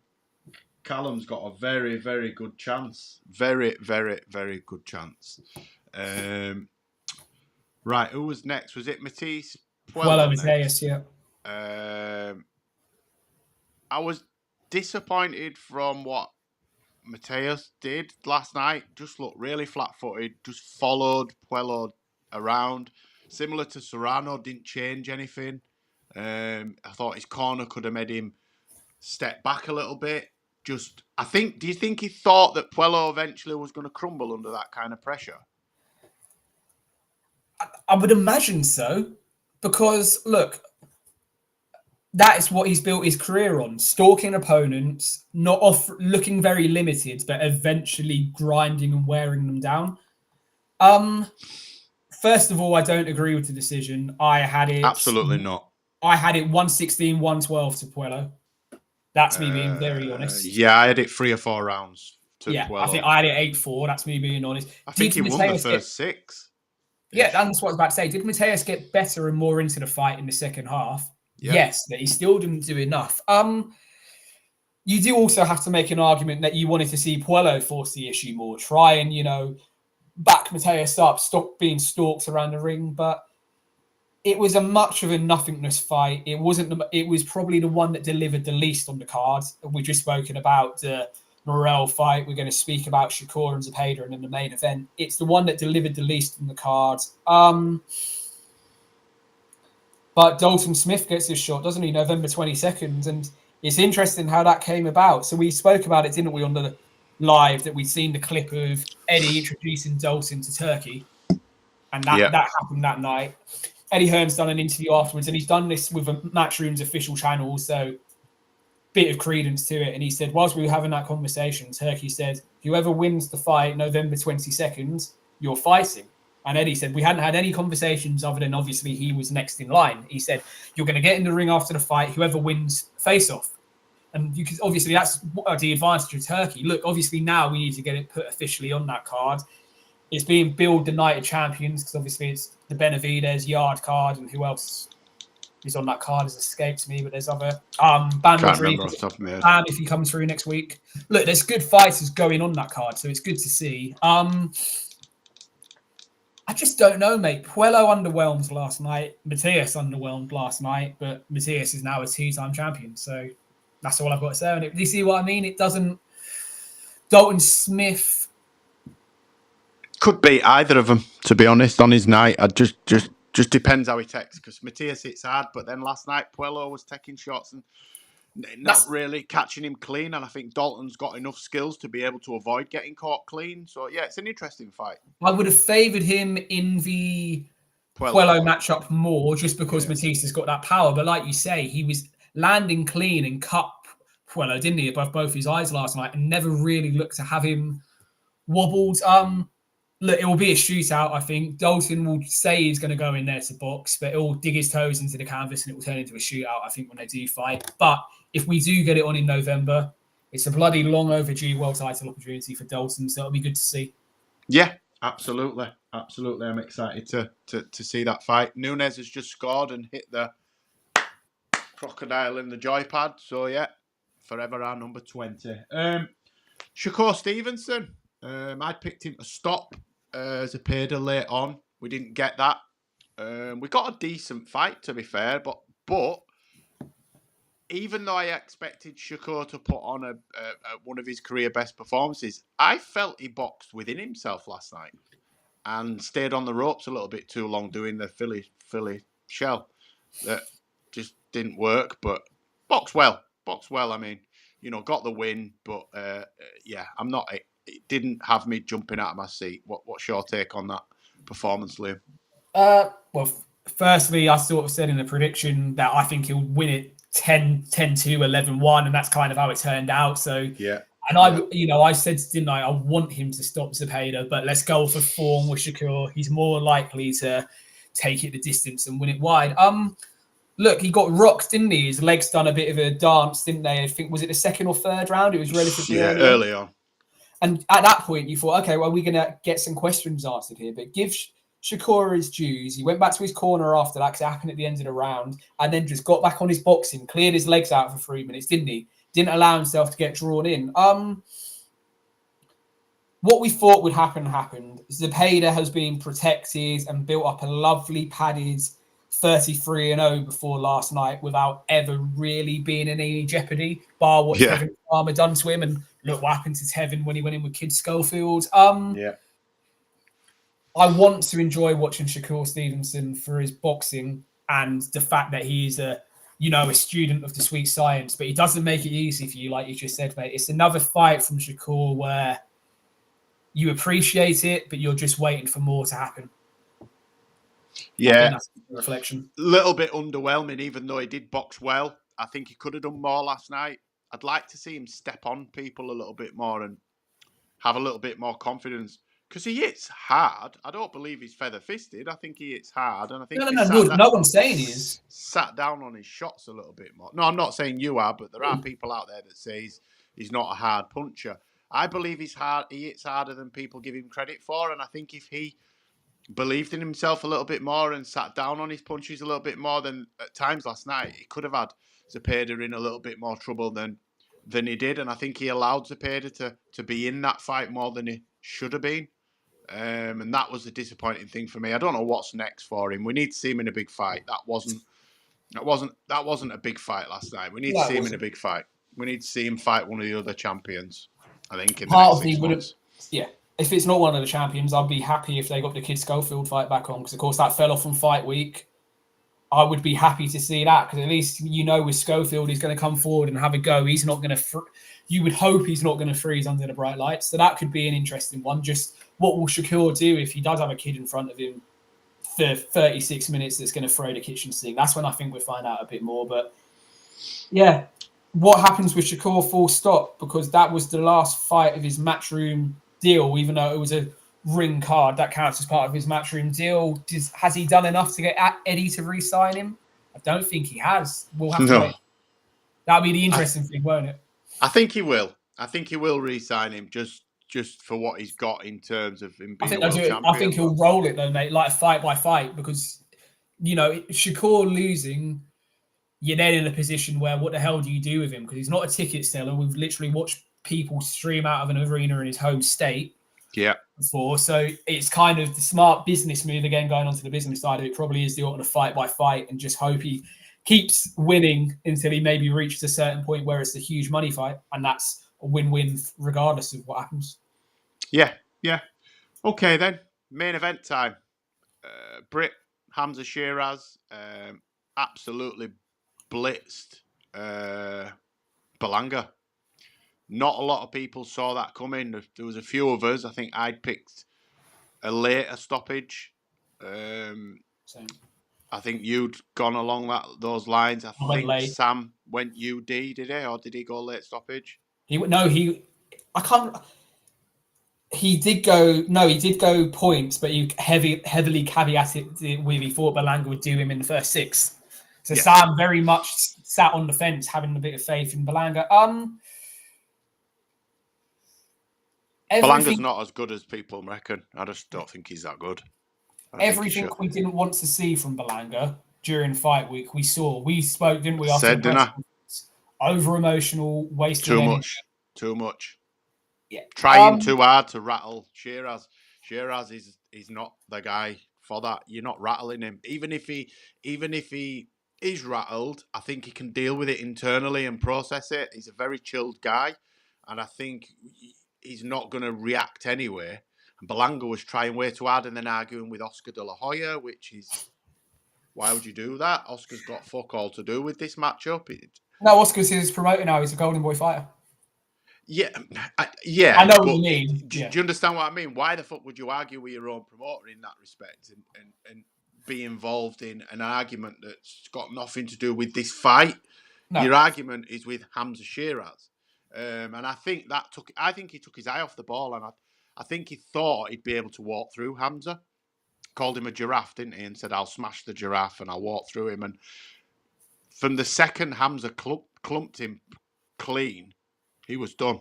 got a very, very good chance. Very, very, very good chance. Right, who was next? Was it Matisse? Puello Mateus, yeah. I was disappointed from what Mateus did last night. Just looked really flat-footed. Just followed Puello around. Similar to Serrano, didn't change anything. I thought his corner could have made him step back a little bit. Do you think he thought that Puello eventually was going to crumble under that kind of pressure? I would imagine so. Because, look... That is what he's built his career on. Stalking opponents, not looking very limited, but eventually grinding and wearing them down. First of all, I don't agree with the decision. I had it... Absolutely not. I had it 116, 112 to Puello. That's me being very honest. Yeah, I had it 3 or 4 rounds to Puello. I think I had it 8-4. That's me being honest. I think he won the first 6. Yeah, that's what I was about to say. Did Mateus get better and more into the fight in the second half? Yeah. Yes, but he still didn't do enough. You do also have to make an argument that you wanted to see Puello force the issue more. Try and, back Mateus up, stop being stalked around the ring. But it was a much of a nothingness fight. It was probably the one that delivered the least on the card. We've just spoken about the Morrell fight. We're going to speak about Shakur and Zepeda and in the main event. It's the one that delivered the least on the card. But Dalton Smith gets his shot, doesn't he? November 22nd. And it's interesting how that came about. So we spoke about it, didn't we, on the live, that we'd seen the clip of Eddie introducing Dalton to Turkey. And that happened that night. Eddie Hearn's done an interview afterwards, and he's done this with a Matchroom's official channel. So bit of credence to it. And he said, whilst we were having that conversation, Turkey said, whoever wins the fight November 22nd, you're fighting. And Eddie said, we hadn't had any conversations other than obviously he was next in line. He said, you're going to get in the ring after the fight, whoever wins face-off. And obviously that's the advantage of Turkey. Look, obviously now we need to get it put officially on that card. It's being billed the Night of Champions because obviously it's the Benavidez Yard card, and who else is on that card has escaped me, but there's other Bam Rodriguez. Bam, if he comes through next week. Look, there's good fighters going on that card, so it's good to see. I just don't know, mate. Puello underwhelmed last night. Matthias underwhelmed last night, but Matthias is now a 2-time champion. So that's all I've got to say on it. Do you see what I mean? It doesn't. Dalton Smith could beat either of them, to be honest, on his night. I just depends how he takes, because Matthias hits hard, but then last night Puello was taking shots and not really catching him clean, and I think Dalton's got enough skills to be able to avoid getting caught clean. So yeah, it's an interesting fight. I would have favoured him in the Puello matchup more, just because Matthias has got that power. But like you say, he was landing clean and cut Puello, didn't he, above both his eyes last night, and never really looked to have him wobbled. Look, it will be a shootout, I think. Dalton will say he's going to go in there to box, but he'll dig his toes into the canvas and it will turn into a shootout, I think, when they do fight. But if we do get it on in November, it's a bloody long overdue world title opportunity for Dalton, so it'll be good to see. Yeah, absolutely. Absolutely. I'm excited to see that fight. Nunes has just scored and hit the crocodile in the joypad. So yeah, forever our number 20. Shakur Stevenson. I picked him to stop Zepeda late on. We didn't get that. We got a decent fight, to be fair, but even though I expected Shakur to put on a one of his career best performances, I felt he boxed within himself last night and stayed on the ropes a little bit too long doing the Philly shell. That just didn't work, but boxed well. I mean, got the win, but yeah, I'm not. It didn't have me jumping out of my seat. What's your take on that performance, Liam? Well, firstly, I sort of said in the prediction that I think he'll win it 10-2, 11-1, and that's kind of how it turned out. So yeah. And I said, didn't I want him to stop Zepeda, but let's go for form with Shakur. He's more likely to take it the distance and win it wide. Look, he got rocked, didn't he? His legs done a bit of a dance, didn't they? I think, was it the second or third round? It was relatively early on. And at that point, you thought, okay, well, we're going to get some questions answered here. But give Shakur his dues. He went back to his corner after that because it happened at the end of the round, and then just got back on his boxing, cleared his legs out for 3 minutes, didn't he? Didn't allow himself to get drawn in. What we thought would happen happened. Zepeda has been protected and built up a lovely padded 33-0 before last night without ever really being in any jeopardy, bar what Tevin Farmer done to him. And look what happened to Tevin when he went in with Kid Schofield. I want to enjoy watching Shakur Stevenson for his boxing and the fact that he's a student of the sweet science, but he doesn't make it easy for you, like you just said, mate. It's another fight from Shakur where you appreciate it, but you're just waiting for more to happen. Yeah. That's a reflection. A little bit underwhelming, even though he did box well. I think he could have done more last night. I'd like to see him step on people a little bit more and have a little bit more confidence. Because he hits hard. I don't believe he's feather-fisted. I think he hits hard. And I think no one's saying he is. Sat down on his shots a little bit more. No, I'm not saying you are, but there are people out there that say he's not a hard puncher. I believe he's hard. He hits harder than people give him credit for. And I think if he believed in himself a little bit more and sat down on his punches a little bit more than at times last night, he could have had Zepeda in a little bit more trouble than he did. And I think he allowed Zepeda to be in that fight more than he should have been. And that was a disappointing thing for me. I don't know what's next for him. We need to see him in a big fight. That wasn't a big fight last night. We need to see him in a big fight. We need to see him fight one of the other champions. I think in the next 6 months. Yeah. If it's not one of the champions, I'd be happy if they got the Kid Schofield fight back on, because of course that fell off on fight week. I would be happy to see that, because at least with Schofield he's going to come forward and have a go. He's not going to. You would hope he's not going to freeze under the bright lights. So that could be an interesting one. Just what will Shakur do if he does have a kid in front of him for 36 minutes that's going to throw the kitchen sink? That's when I think we'll find out a bit more. But yeah, what happens with Shakur full stop? Because that was the last fight of his matchroom deal, even though it was a ring card. That counts as part of his matchroom deal. Has he done enough to get Eddie to re-sign him? I don't think he has. We'll have to wait. That'll be the interesting thing, won't it? I think he will. I think he will re-sign him just for what he's got in terms of him being a world champion. I think he'll roll it though, mate, like fight by fight, because Shakur losing, you're then in a position where what the hell do you do with him? Because he's not a ticket seller. We've literally watched people stream out of an arena in his home state. Yeah. before. So it's kind of the smart business move again, going on to the business side of it. Probably is the sort of fight by fight and just hope he keeps winning until he maybe reaches a certain point where it's a huge money fight, and that's a win-win regardless of what happens. Yeah. Okay, then. Main event time. Britt Hamza Shiraz absolutely blitzed Berlanga. Not a lot of people saw that coming. There was a few of us. I think I'd picked a later stoppage. I think you'd gone along those lines. I think late. Sam went UD, did he? Or did he go late stoppage? He did go points, but he heavily caveated it with he thought Berlanga would do him in the first 6. So yeah. Sam very much sat on the fence, having a bit of faith in Berlanga. Everything, Berlanga's not as good as people reckon. I just don't think he's that good. Everything we didn't want to see from Berlanga during fight week, we saw. We spoke, didn't we? Said, didn't I? Over emotional, wasting too much. Yeah, trying too hard to rattle Shiraz. Shiraz is not the guy for that. You're not rattling him. Even if he is rattled, I think he can deal with it internally and process it. He's a very chilled guy, and I think he's not going to react anyway. And Berlanga was trying way too hard and then arguing with Oscar De La Hoya, which is, why would you do that? Oscar's got fuck all to do with this matchup. No, Oscar's his promoter now. He's a Golden Boy fighter. Yeah. I know what you mean. Do you understand what I mean? Why the fuck would you argue with your own promoter in that respect and be involved in an argument that's got nothing to do with this fight? No. Your argument is with Hamza Shiraz. And I think he took his eye off the ball, and I think he thought he'd be able to walk through Hamza. Called him a giraffe, didn't he? And said, I'll smash the giraffe and I'll walk through him. And from the second Hamza clumped him clean, he was done.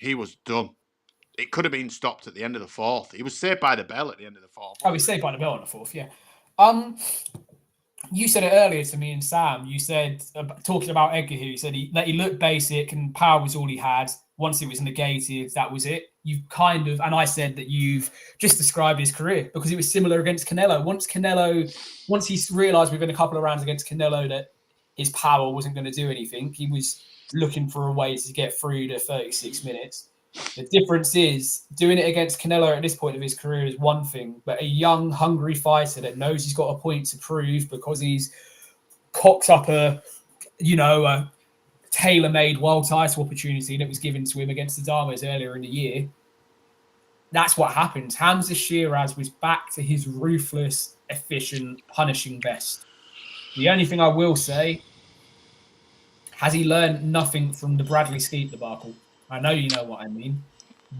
It could have been stopped at the end of the 4th. He was saved by the bell at the end of the 4th. Oh, he was saved by the bell in the 4th, yeah. You said it earlier to me and Sam. You said, talking about Edgar here, you said that he looked basic and power was all he had. Once it was negated, that was it. You've and I said that you've just described his career because it was similar against Canelo. Once he realised within a couple of rounds against Canelo that his power wasn't going to do anything, he was looking for a way to get through the 36 minutes. The difference is doing it against Canelo at this point of his career is one thing, but a young, hungry fighter that knows he's got a point to prove because he's cocked up a tailor-made world title opportunity that was given to him against the Damas earlier in the year. That's what happened. Hamza Shiraz was back to his ruthless, efficient, punishing best. The only thing I will say, has he learned nothing from the Bradley Skeet debacle? I know you know what I mean.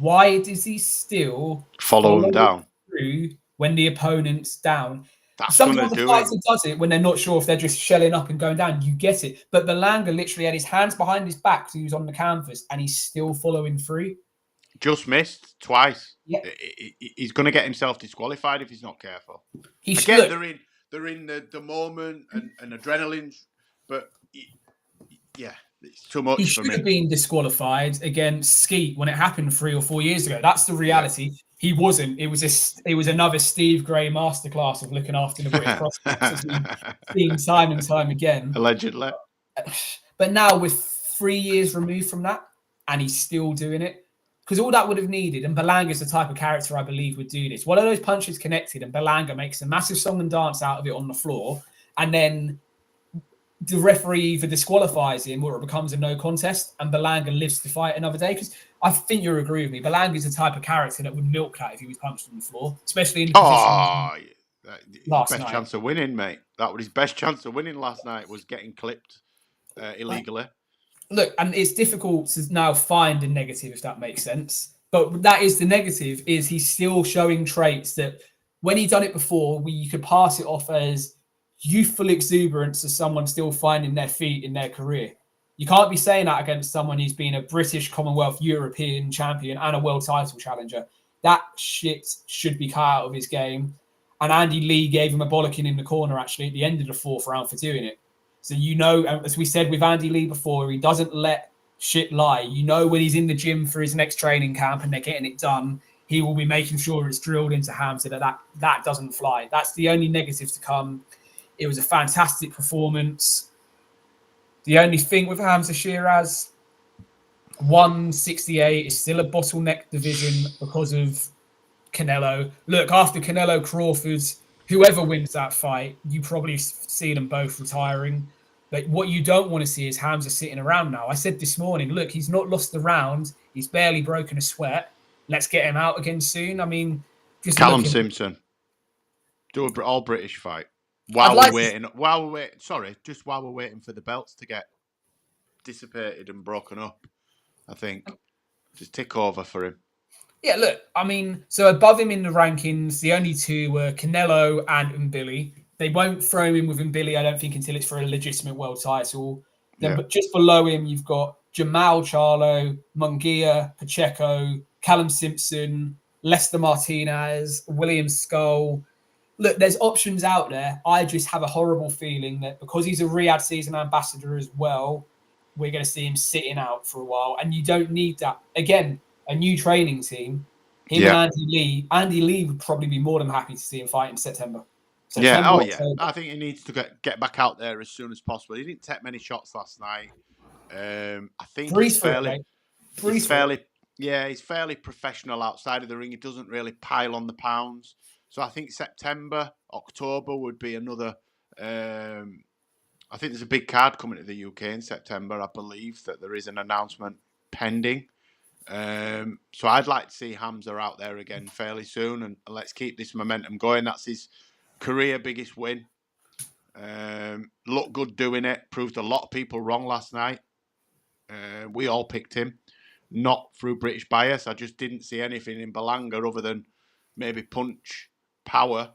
Why does he still follow him down through when the opponent's down? That's Some of the fighter does it when they're not sure if they're just shelling up and going down. You get it. But Berlanga literally had his hands behind his back because he was on the canvas and he's still following through. Just missed twice. Yeah. He's going to get himself disqualified if he's not careful. They're in the moment and adrenaline, but yeah, it's too much. He should have been disqualified against Skeet when it happened 3 or 4 years ago. That's the reality. Yeah. He wasn't. It was another Steve Gray masterclass of looking after the British prospects, as we've seen time and time again. Allegedly. But now we're 3 years removed from that, and he's still doing it. Because all that would have needed, and Berlanga is the type of character I believe would do this. One of those punches connected, and Berlanga makes a massive song and dance out of it on the floor, and then the referee either disqualifies him or it becomes a no contest, and Berlanga lives to fight another day. Because I think you'll agree with me, Berlanga is the type of character that would milk that if he was punched on the floor, especially in the position best chance of winning, mate. That was his best chance of winning last night, was getting clipped illegally. Look, and it's difficult to now find a negative, if that makes sense. But that is the negative, is he's still showing traits that when he done it before, you could pass it off as youthful exuberance as someone still finding their feet in their career. You can't be saying that against someone who's been a British, Commonwealth, European champion and a world title challenger. That shit should be cut out of his game. And Andy Lee gave him a bollocking in the corner, actually, at the end of the 4th round for doing it. So, as we said with Andy Lee before, he doesn't let shit lie. When he's in the gym for his next training camp and they're getting it done, he will be making sure it's drilled into Hamza that doesn't fly. That's the only negative to come. It was a fantastic performance. The only thing with Hamza Shiraz, 168 is still a bottleneck division because of Canelo. Look, after Canelo Crawford, whoever wins that fight, you probably see them both retiring. But what you don't want to see is Hamza sitting around now. I said this morning, look, he's not lost the round. He's barely broken a sweat. Let's get him out again soon. I mean, just Callum looking. Simpson. Do an all British fight. I'd While like we're waiting, just while we're waiting for the belts to get dissipated and broken up, I think just tick over for him. Yeah, look, I mean, so above him in the rankings, the only two were Canelo and Mbili. They won't throw him in with Mbili, I don't think, until it's for a legitimate world title. Then, but just below him, you've got Jamal Charlo, Munguia, Pacheco, Callum Simpson, Lester Martinez, William Skull. Look, there's options out there. I just have a horrible feeling that because he's a Riyadh season ambassador as well, we're going to see him sitting out for a while. And you don't need that. Again, a new training team, and Andy Lee. Andy Lee would probably be more than happy to see him fight in September. I think he needs to get back out there as soon as possible. He didn't take many shots last night. I think he's fairly professional outside of the ring. He doesn't really pile on the pounds. So I think September, October would be another. I think there's a big card coming to the UK in September. I believe that there is an announcement pending. So I'd like to see Hamza out there again fairly soon, and let's keep this momentum going. That's his career biggest win. Looked good doing it. Proved a lot of people wrong last night. We all picked him, not through British bias. I just didn't see anything in Berlanga other than maybe punch, power.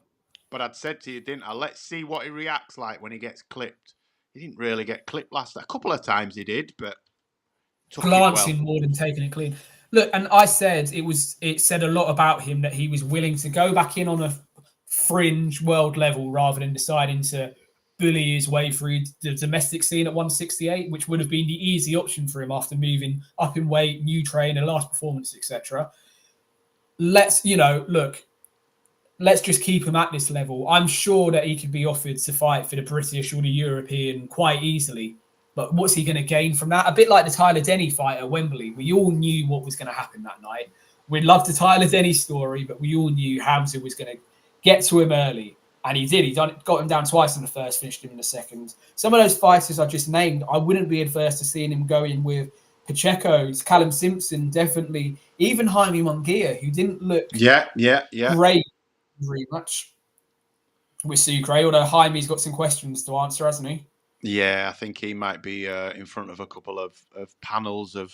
But I'd said to you, didn't I? Let's see what he reacts like when he gets clipped. He didn't really get clipped last night. A couple of times he did, but glancing more than taking it clean. Look, and I said it said a lot about him that he was willing to go back in on a fringe world level rather than deciding to bully his way through the domestic scene at 168, which would have been the easy option for him after moving up in weight, new trainer, last performance, etc. Let's just keep him at this level. I'm sure that he could be offered to fight for the British or the European quite easily. But what's he going to gain from that? A bit like the Tyler Denny fight at Wembley. We all knew what was going to happen that night. We loved the Tyler Denny story, but we all knew Hamza was going to get to him early. And he did. He got him down twice in the first, finished him in the second. Some of those fighters I just named, I wouldn't be adverse to seeing him go in with Pacheco's, Callum Simpson, definitely. Even Jaime Munguia, who didn't look great very much with Sucre, although Jaime's got some questions to answer, hasn't he? Yeah, I think he might be in front of a couple of panels of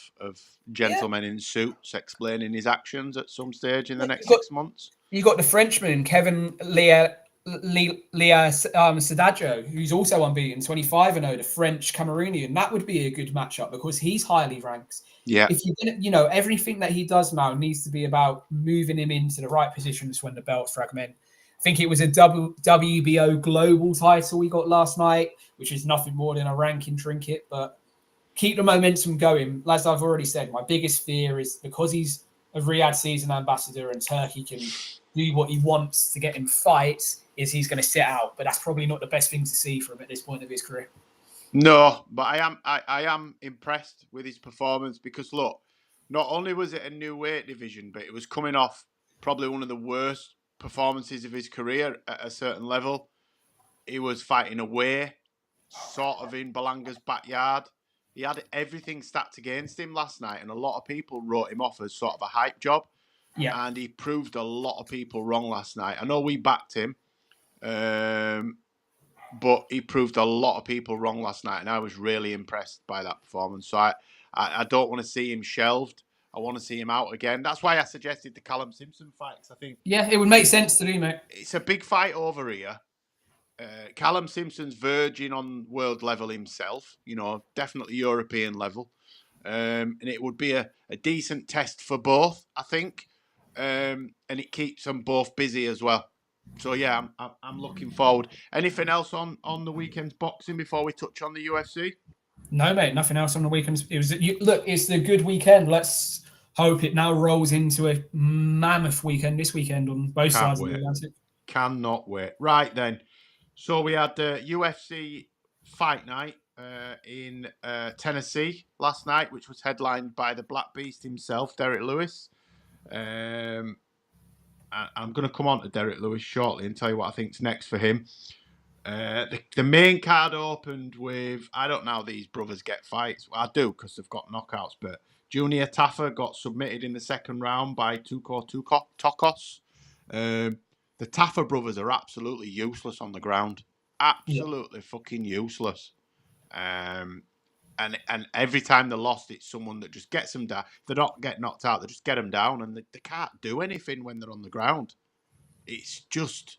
gentlemen in suits explaining his actions at some stage in the next 6 months. You got the Frenchman, Kevin Lea Sadajo, who's also unbeaten, 25-0, the French Cameroonian. That would be a good matchup because he's highly ranked. Yeah. If everything that he does now needs to be about moving him into the right positions when the belts fragment. I think it was a WBO global title we got last night, which is nothing more than a ranking trinket, but keep the momentum going. As I've already said, my biggest fear is because he's a Riyadh season ambassador and Turkey can do what he wants to get him fights, is he's going to sit out. But that's probably not the best thing to see from him at this point of his career. No, but I am impressed with his performance because, look, not only was it a new weight division, but it was coming off probably one of the worst performances of his career at a certain level. He was fighting away, sort of in Belanga's backyard. He had everything stacked against him last night, and a lot of people wrote him off as sort of a hype job. Yeah. And he proved a lot of people wrong last night. I know we backed him, but he proved a lot of people wrong last night, and I was really impressed by that performance. So I don't want to see him shelved. I want to see him out again. That's why I suggested the Callum Simpson fight. I think it would make sense to do, mate. It's a big fight over here. Callum Simpson's verging on world level himself, definitely European level. And it would be a decent test for both, I think. And it keeps them both busy as well. So, yeah, I'm looking forward. Anything else on the weekend's boxing before we touch on the UFC? No, mate, nothing else on the weekends. It's the good weekend. Let's hope it now rolls into a mammoth weekend this weekend on both sides of the Atlantic. Cannot wait. Right then. So we had the UFC fight night in Tennessee last night, which was headlined by the Black Beast himself, Derek Lewis. I'm going to come on to Derek Lewis shortly and tell you what I think's next for him. The main card opened with, I don't know how these brothers get fights. Well, I do because they've got knockouts, but Junior Taffa got submitted in the second round by Tuko Tokos. The Taffa brothers are absolutely useless on the ground. Absolutely fucking useless. And every time they lost, it's someone that just gets them down. If they don't get knocked out, they just get them down, and they can't do anything when they're on the ground. It's just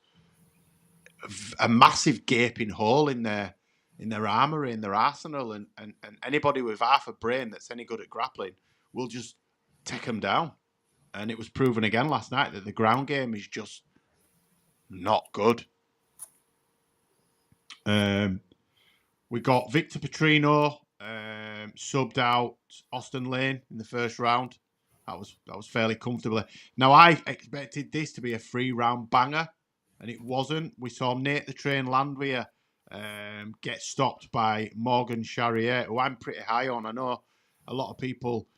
a massive gaping hole in their armory, in their arsenal, and anybody with half a brain that's any good at grappling will just take them down. And it was proven again last night that the ground game is just not good. We got Victor Petrino subbed out Austin Lane in the first round. That was fairly comfortably. Now I expected this to be a 3-round banger, and it wasn't. We saw Nate the Train Landwehr get stopped by Morgan Charrier, who I'm pretty high on. I know a lot of people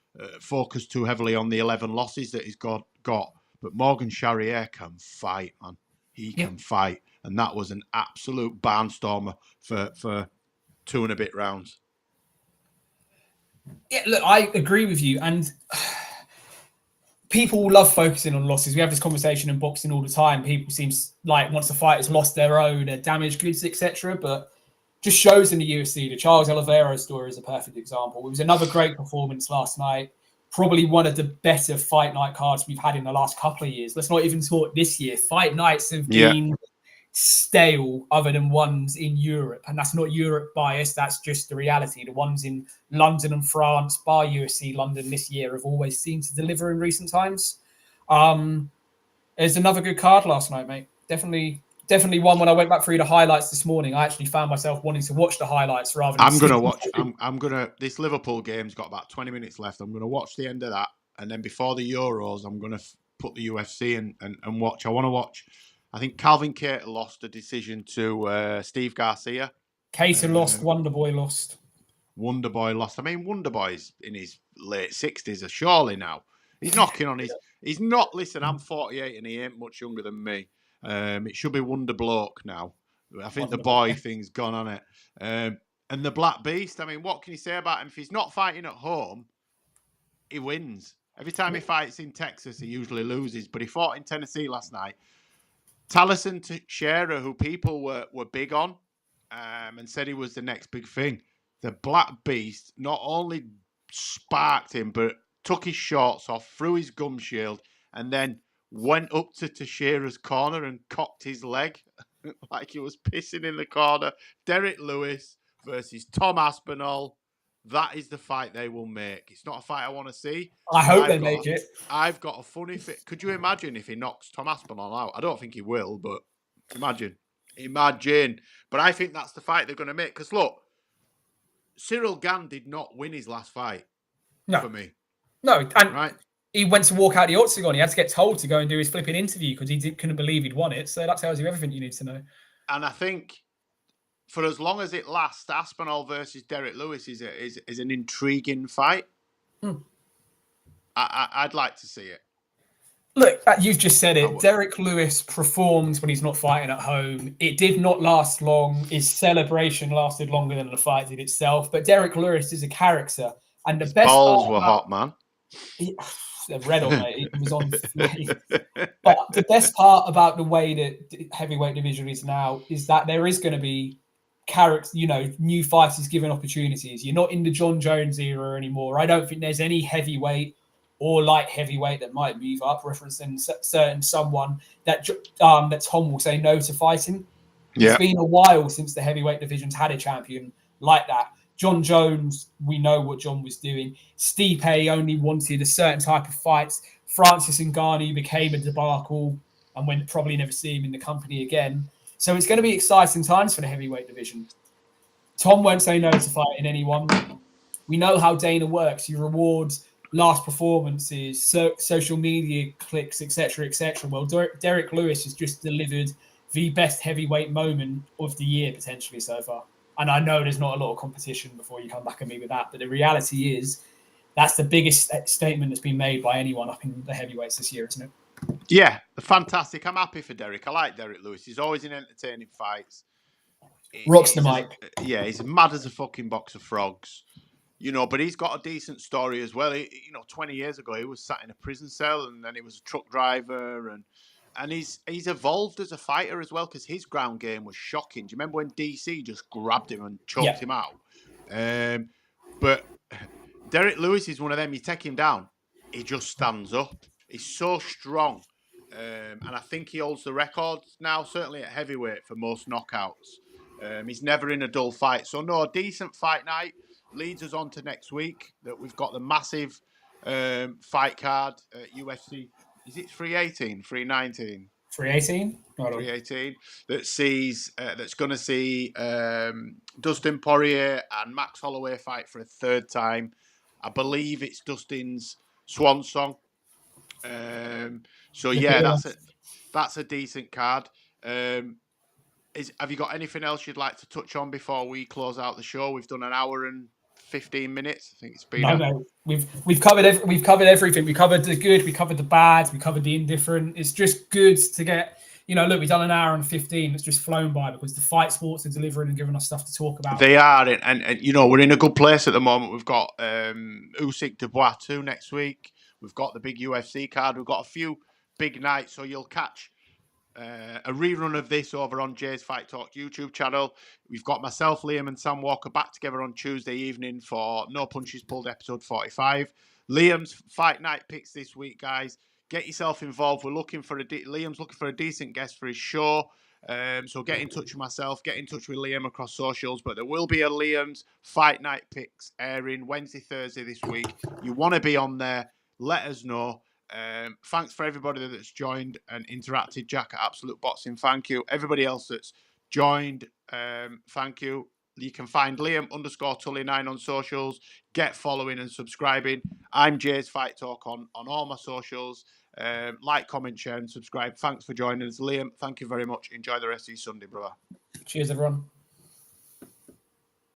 focus too heavily on the 11 losses that he's got, but Morgan Charrier can fight, man. He can fight, and that was an absolute barnstormer for 2 and a bit rounds. Yeah, look, I agree with you, and people love focusing on losses. We have this conversation in boxing all the time. People seem like once the fighter's lost their own, their damaged goods, etc. But just shows in the UFC. The Charles Oliveira story is a perfect example. It was another great performance last night. Probably one of the better fight night cards we've had in the last couple of years. Let's not even talk this year. Fight nights have been stale other than ones in Europe. And that's not Europe bias. That's just the reality. The ones in London and France, bar UFC London this year, have always seemed to deliver in recent times. There's another good card last night, mate. Definitely one. When I went back through the highlights this morning, I actually found myself wanting to watch the highlights rather than... I'm going to... This Liverpool game's got about 20 minutes left. I'm going to watch the end of that. And then before the Euros, I'm going to put the UFC and watch. I want to watch... I think Calvin Cater lost a decision to Steve Garcia. Cater lost. Wonderboy lost. Wonderboy lost. I mean, Wonderboy's in his late 60s, surely now. He's knocking on his... He's not... Listen, I'm 48 and he ain't much younger than me. It should be Wonder Bloke now. I think the boy thing's gone on it. And the Black Beast, I mean, what can you say about him? If he's not fighting at home, he wins. Every time he fights in Texas, he usually loses. But he fought in Tennessee last night. Taliesin Teixeira, who people were big on and said he was the next big thing. The Black Beast not only sparked him, but took his shorts off, threw his gum shield, and then went up to Teixeira's corner and cocked his leg like he was pissing in the corner. Derek Lewis versus Tom Aspinall. That is the fight they will make. It's not a fight I want to see. I hope they make it. I've got a funny fit. Could you imagine if he knocks Tom Aspinall out? I don't think he will, but imagine. But I think that's the fight they're going to make. Because look, Cyril Gane did not win his last fight for me. No, and he went to walk out the octagon. He had to get told to go and do his flipping interview because couldn't believe he'd won it. So that tells you everything you need to know. And I think for as long as it lasts, Aspinall versus Derek Lewis is an intriguing fight. I'd like to see it. Look, you've just said it. Derek Lewis performed when he's not fighting at home. It did not last long. His celebration lasted longer than the fight did itself. But Derek Lewis is a character. And the best balls were hot, man. They're red on, mate. He was on flame. But the best part about the way that the heavyweight division is now is that there is going to be new fighters given opportunities. You're not in the John Jones era anymore. I don't think there's any heavyweight or light heavyweight that might move up, referencing certain someone that Tom will say no to fighting. Yeah. It's been a while since the heavyweight division's had a champion like that. John Jones, we know what John was doing. Stipe only wanted a certain type of fights. Francis Ngannou became a debacle and we'll probably never see him in the company again. So it's going to be exciting times for the heavyweight division. Tom won't say no to fighting anyone. We know how Dana works. He rewards last performances, social media clicks, etc., etc. Well, Derek Lewis has just delivered the best heavyweight moment of the year potentially so far. And I know there's not a lot of competition before you come back at me with that, but the reality is that's the biggest statement that's been made by anyone up in the heavyweights this year, isn't it? Yeah, fantastic. I'm happy for Derek. I like Derek Lewis. He's always in entertaining fights. Rocks the mic. He's mad as a fucking box of frogs. But he's got a decent story as well. 20 years ago, he was sat in a prison cell, and then he was a truck driver, and he's evolved as a fighter as well, because his ground game was shocking. Do you remember when DC just grabbed him and choked him out? But Derek Lewis is one of them. You take him down, he just stands up. He's so strong. And I think he holds the record now, certainly at heavyweight, for most knockouts. He's never in a dull fight. So, no, a decent fight night leads us on to next week, that we've got the massive fight card at UFC. Is it 318, 319? 318? 318. That's going to see Dustin Poirier and Max Holloway fight for a third time. I believe it's Dustin's swan song. That's a decent card. Have you got anything else you'd like to touch on before we close out the show? We've done an hour and 15 minutes. I think it's been. No. We've covered everything. We covered the good. We covered the bad. We covered the indifferent. It's just good to get. Look, we've done an hour and 15. It's just flown by because the fight sports are delivering and giving us stuff to talk about. They are, and we're in a good place at the moment. We've got Usyk Dubois 2 next week. We've got the big UFC card. We've got a few big nights, so you'll catch a rerun of this over on Jay's Fight Talk YouTube channel. We've got myself, Liam, and Sam Walker back together on Tuesday evening for No Punches Pulled episode 45. Liam's fight night picks this week, guys. Get yourself involved. Liam's looking for a decent guest for his show. So get in touch with myself, get in touch with Liam across socials. But there will be a Liam's fight night picks airing Wednesday, Thursday this week. You want to be on there, let us know. Thanks for everybody that's joined and interacted. Jack at Absolute Boxing, thank you. Everybody else that's joined, thank you. You can find Liam_Tully9 on socials. Get following and subscribing. I'm Jay's Fight Talk on all my socials. Like, comment, share, and subscribe. Thanks for joining us, Liam. Thank you very much. Enjoy the rest of your Sunday, brother. Cheers, everyone.